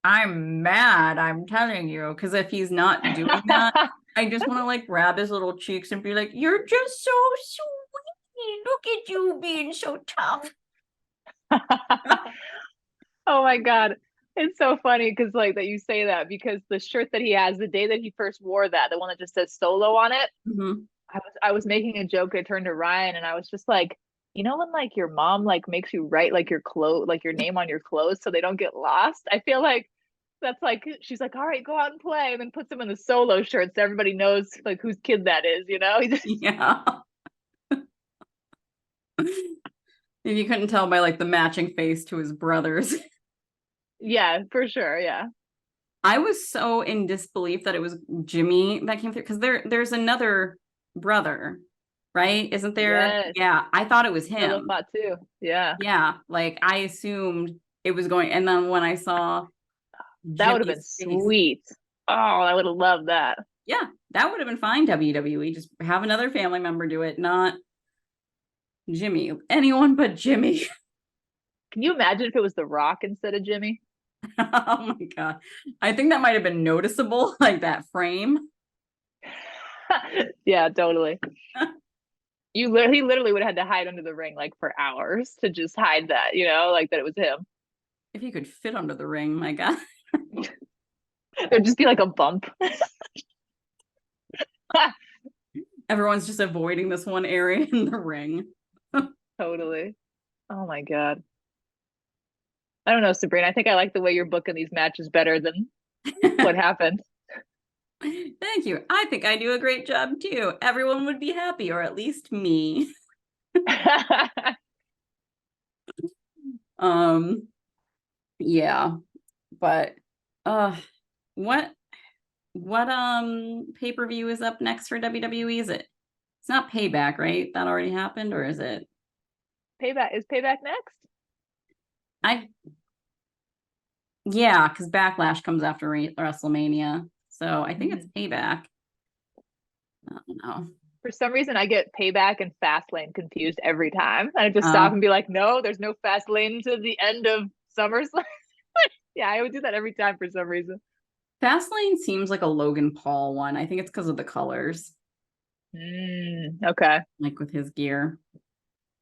Speaker 1: I'm mad, I'm telling you," because if he's not doing that, I just want to like grab his little cheeks and be like, "You're just so sweet. Look at you being so tough."
Speaker 2: Oh my God. It's so funny because like that you say that because the shirt that he has the day that he first wore that, the one that just says solo on it,
Speaker 1: Mhm.
Speaker 2: I was making a joke. I turned to Ryan and I was just like, you know when like your mom like makes you write like your clothes like your name on your clothes so they don't get lost? I feel like that's like she's like, all right, go out and play, and then puts them in the solo shirt so everybody knows like whose kid that is, you know?
Speaker 1: Yeah. If you couldn't tell by like the matching face to his brothers.
Speaker 2: Yeah, for sure. Yeah.
Speaker 1: I was so in disbelief that it was Jimmy that came through because there's another brother, right? Isn't there?
Speaker 2: Yes.
Speaker 1: Yeah, I thought it was
Speaker 2: Solo
Speaker 1: him.
Speaker 2: thought too. Yeah.
Speaker 1: Yeah, like I assumed it was going, and then when I saw
Speaker 2: That would have been
Speaker 1: Jimmy's face,
Speaker 2: sweet. Oh, I would have loved that.
Speaker 1: yeah, that would have been fine. WWE, just have another family member do it, not Jimmy. Anyone but Jimmy.
Speaker 2: Can you imagine if it was The Rock instead of Jimmy?
Speaker 1: Oh my God. I think that might have been noticeable, like that frame.
Speaker 2: Yeah, totally. He literally would have had to hide under the ring like for hours to just hide that, like that it was him.
Speaker 1: If he could fit under the ring, my God.
Speaker 2: There'd just be like a bump.
Speaker 1: Everyone's just avoiding this one area in the ring.
Speaker 2: Totally. Oh my God. I don't know, Sabrina. I think I like the way you're booking these matches better than what happened.
Speaker 1: Thank you. I think I do a great job too. Everyone would be happy, or at least me. Um, yeah, but what pay-per-view is up next for WWE? Is it? It's not Payback, right? That already happened, or is it?
Speaker 2: Payback is Payback next?
Speaker 1: I Yeah, because Backlash comes after WrestleMania, so I think it's
Speaker 2: Mm.
Speaker 1: Payback. I don't know.
Speaker 2: For some reason, I get Payback and Fastlane confused every time. I just stop
Speaker 1: Uh,
Speaker 2: and be like, no, there's no Fastlane to the end of Summerslam. Yeah, I would do that every time for some reason.
Speaker 1: Fastlane seems like a Logan Paul one. I think it's because of the colors,
Speaker 2: Okay.
Speaker 1: like with his gear.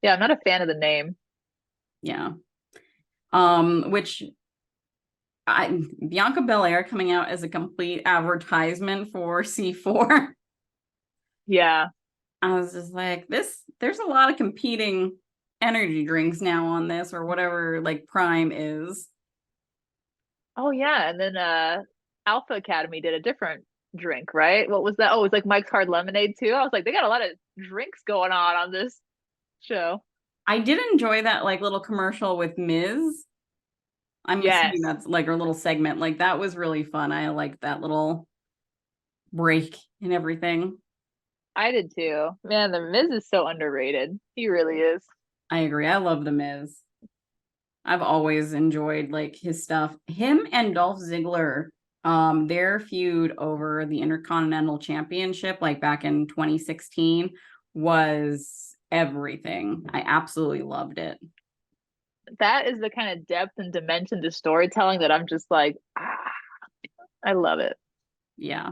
Speaker 2: Yeah, I'm not a fan of the name.
Speaker 1: Yeah. Which Bianca Belair coming out as a complete advertisement for C4.
Speaker 2: Yeah.
Speaker 1: I was just like, there's a lot of competing energy drinks now on this or whatever like Prime is.
Speaker 2: Oh yeah, and then Alpha Academy did a different drink, right? What was that? Oh, it was like Mike's Hard Lemonade too. I was like, they got a lot of drinks going on this show.
Speaker 1: I did enjoy that like little commercial with Miz. I'm assuming
Speaker 2: Yes,
Speaker 1: that's like her little segment. Like that was really fun. I liked that little break and everything.
Speaker 2: I did too. Man, the Miz is so underrated. He really is.
Speaker 1: I agree. I love the Miz. I've always enjoyed like his stuff. Him and Dolph Ziggler, their feud over the Intercontinental Championship, like back in 2016, was everything. I absolutely loved it.
Speaker 2: That is the kind of depth and dimension to storytelling that I'm just like, I love it.
Speaker 1: Yeah.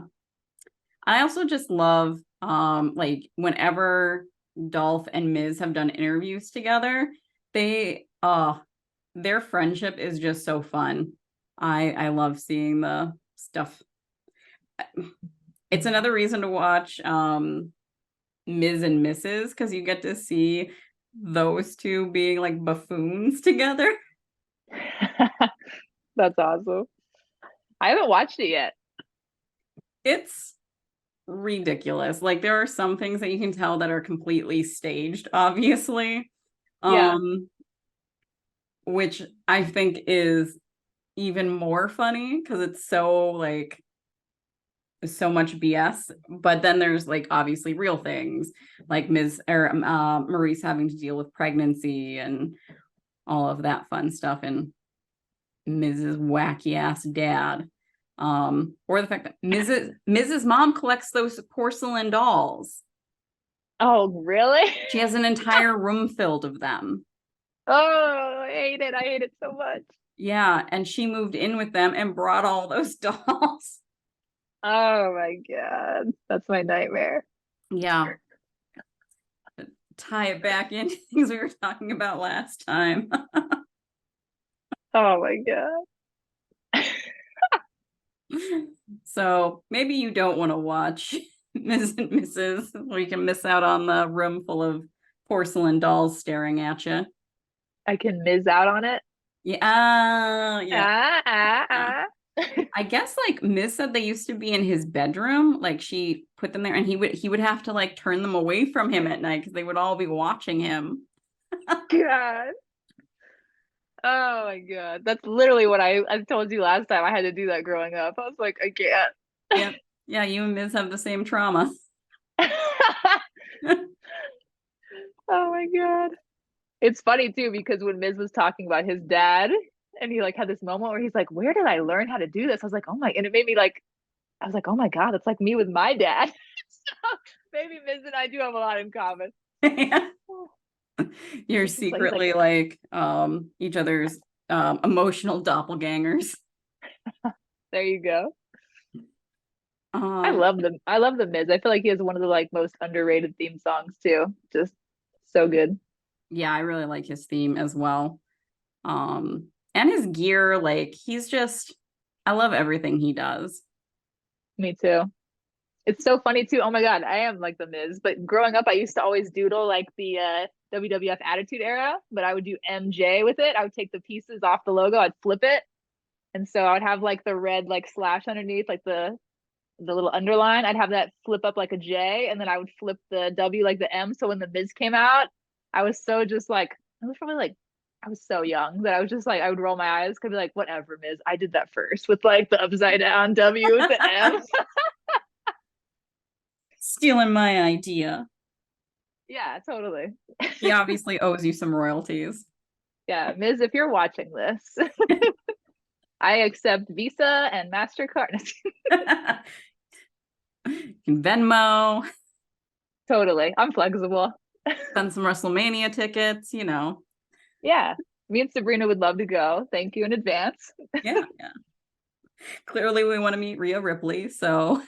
Speaker 1: I also just love like whenever Dolph and Miz have done interviews together, they their friendship is just so fun. I love seeing the stuff. It's another reason to watch Ms. and Mrs. because you get to see those two being like buffoons together.
Speaker 2: That's awesome. I haven't watched it yet.
Speaker 1: It's ridiculous. Like there are some things that you can tell that are completely staged, obviously.
Speaker 2: Yeah.
Speaker 1: Um, which I think is even more funny because it's so like so much BS. But then there's like obviously real things like Maurice having to deal with pregnancy and all of that fun stuff, and Mrs. Wacky ass dad. Or the fact that Mrs. Mom collects those porcelain dolls.
Speaker 2: Oh, really?
Speaker 1: She has an entire room filled of them.
Speaker 2: Oh, I hate it. I hate it so much.
Speaker 1: Yeah, and she moved in with them and brought all those dolls.
Speaker 2: Oh my God. That's my nightmare.
Speaker 1: Yeah, tie it back into things we were talking about last time.
Speaker 2: Oh my God.
Speaker 1: So maybe you don't want to watch Ms. and Mrs. or you can miss out on the room full of porcelain dolls staring at you.
Speaker 2: I can miss out on it.
Speaker 1: Yeah.
Speaker 2: Ah, ah,
Speaker 1: Yeah.
Speaker 2: ah.
Speaker 1: I guess like Miss said they used to be in his bedroom. Like she put them there and he would have to like turn them away from him at night because they would all be watching him.
Speaker 2: God. Oh my God. That's literally what I told you last time. I had to do that growing up. I was like, I
Speaker 1: Yep. Yeah, you and Miss have the same trauma.
Speaker 2: can't. Oh my God. It's funny too because when Miz was talking about his dad and he like had this moment where he's like, "Where did I learn how to do this?" I was like, "Oh my," and it made me like, I was like, "Oh my God, that's like me with my dad." So maybe Miz and I do have a lot in common.
Speaker 1: You're
Speaker 2: He's like,
Speaker 1: secretly like each other's emotional doppelgangers.
Speaker 2: there you go.
Speaker 1: Um
Speaker 2: I love the Miz. I feel like he has one of the like most underrated theme songs too. Just so good.
Speaker 1: yeah, I really like his theme as well. And his gear, like he's just I love everything he does.
Speaker 2: Me too. It's so funny too. Oh my God, I am like the Miz. But growing up, I used to always doodle like the WWF Attitude Era, but I would do MJ with it. I would take the pieces off the logo, I'd flip it, and so I would have like the red like slash underneath, like the little underline. I'd have that flip up like a J, and then I would flip the W like the M. So when the Miz came out, I was so just like I was probably like I was so young that I was just like I would roll my eyes, could be like, whatever, Miz. I did that first with like the upside down W with the M.
Speaker 1: Stealing my idea.
Speaker 2: Yeah, totally.
Speaker 1: He obviously owes you some royalties.
Speaker 2: Yeah, Miz, if you're watching this, I accept Visa and MasterCard.
Speaker 1: Venmo,
Speaker 2: Totally. I'm flexible.
Speaker 1: send some WrestleMania tickets, you know.
Speaker 2: Yeah. Me and Sabrina would love to go. Thank you in advance.
Speaker 1: Yeah, yeah. Clearly we want to meet Rhea Ripley, so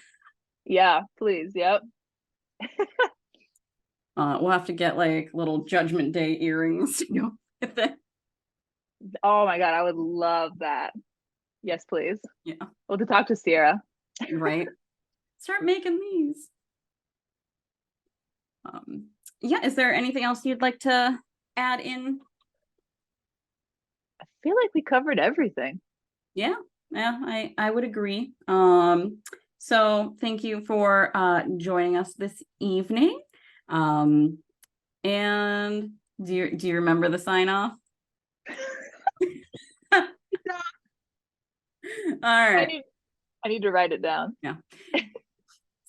Speaker 2: Yeah, please. Yep.
Speaker 1: we'll have to get like little Judgment Day earrings to go with it.
Speaker 2: Oh my God, I would love that. Yes, please.
Speaker 1: Yeah,
Speaker 2: Well, to talk to Sierra.
Speaker 1: right. Start making these. Yeah, is there anything else you'd like to add in?
Speaker 2: I feel like we covered everything.
Speaker 1: Yeah, yeah, I would agree. So thank you for joining us this evening. Um, and do you remember the sign off? All
Speaker 2: I
Speaker 1: right.
Speaker 2: need I need to write it down.
Speaker 1: Yeah.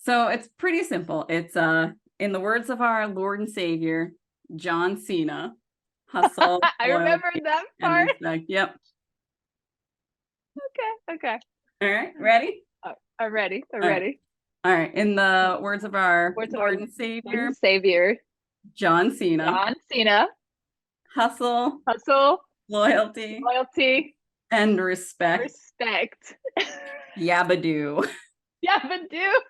Speaker 1: So it's pretty simple. It's in the words of our Lord and Savior, John Cena, hustle,
Speaker 2: I remember
Speaker 1: loyalty,
Speaker 2: that
Speaker 1: and
Speaker 2: part.
Speaker 1: respect. Yep.
Speaker 2: Okay, okay.
Speaker 1: All right, ready?
Speaker 2: I'm ready. I'm
Speaker 1: All right.
Speaker 2: ready.
Speaker 1: All right. In the words of our
Speaker 2: Where's our
Speaker 1: Lord and
Speaker 2: Lord
Speaker 1: Savior,
Speaker 2: and Savior?
Speaker 1: John Cena,
Speaker 2: John Cena.
Speaker 1: hustle,
Speaker 2: Hustle,
Speaker 1: loyalty,
Speaker 2: loyalty,
Speaker 1: and respect.
Speaker 2: respect.
Speaker 1: Yabadoo.
Speaker 2: Yeah, but do.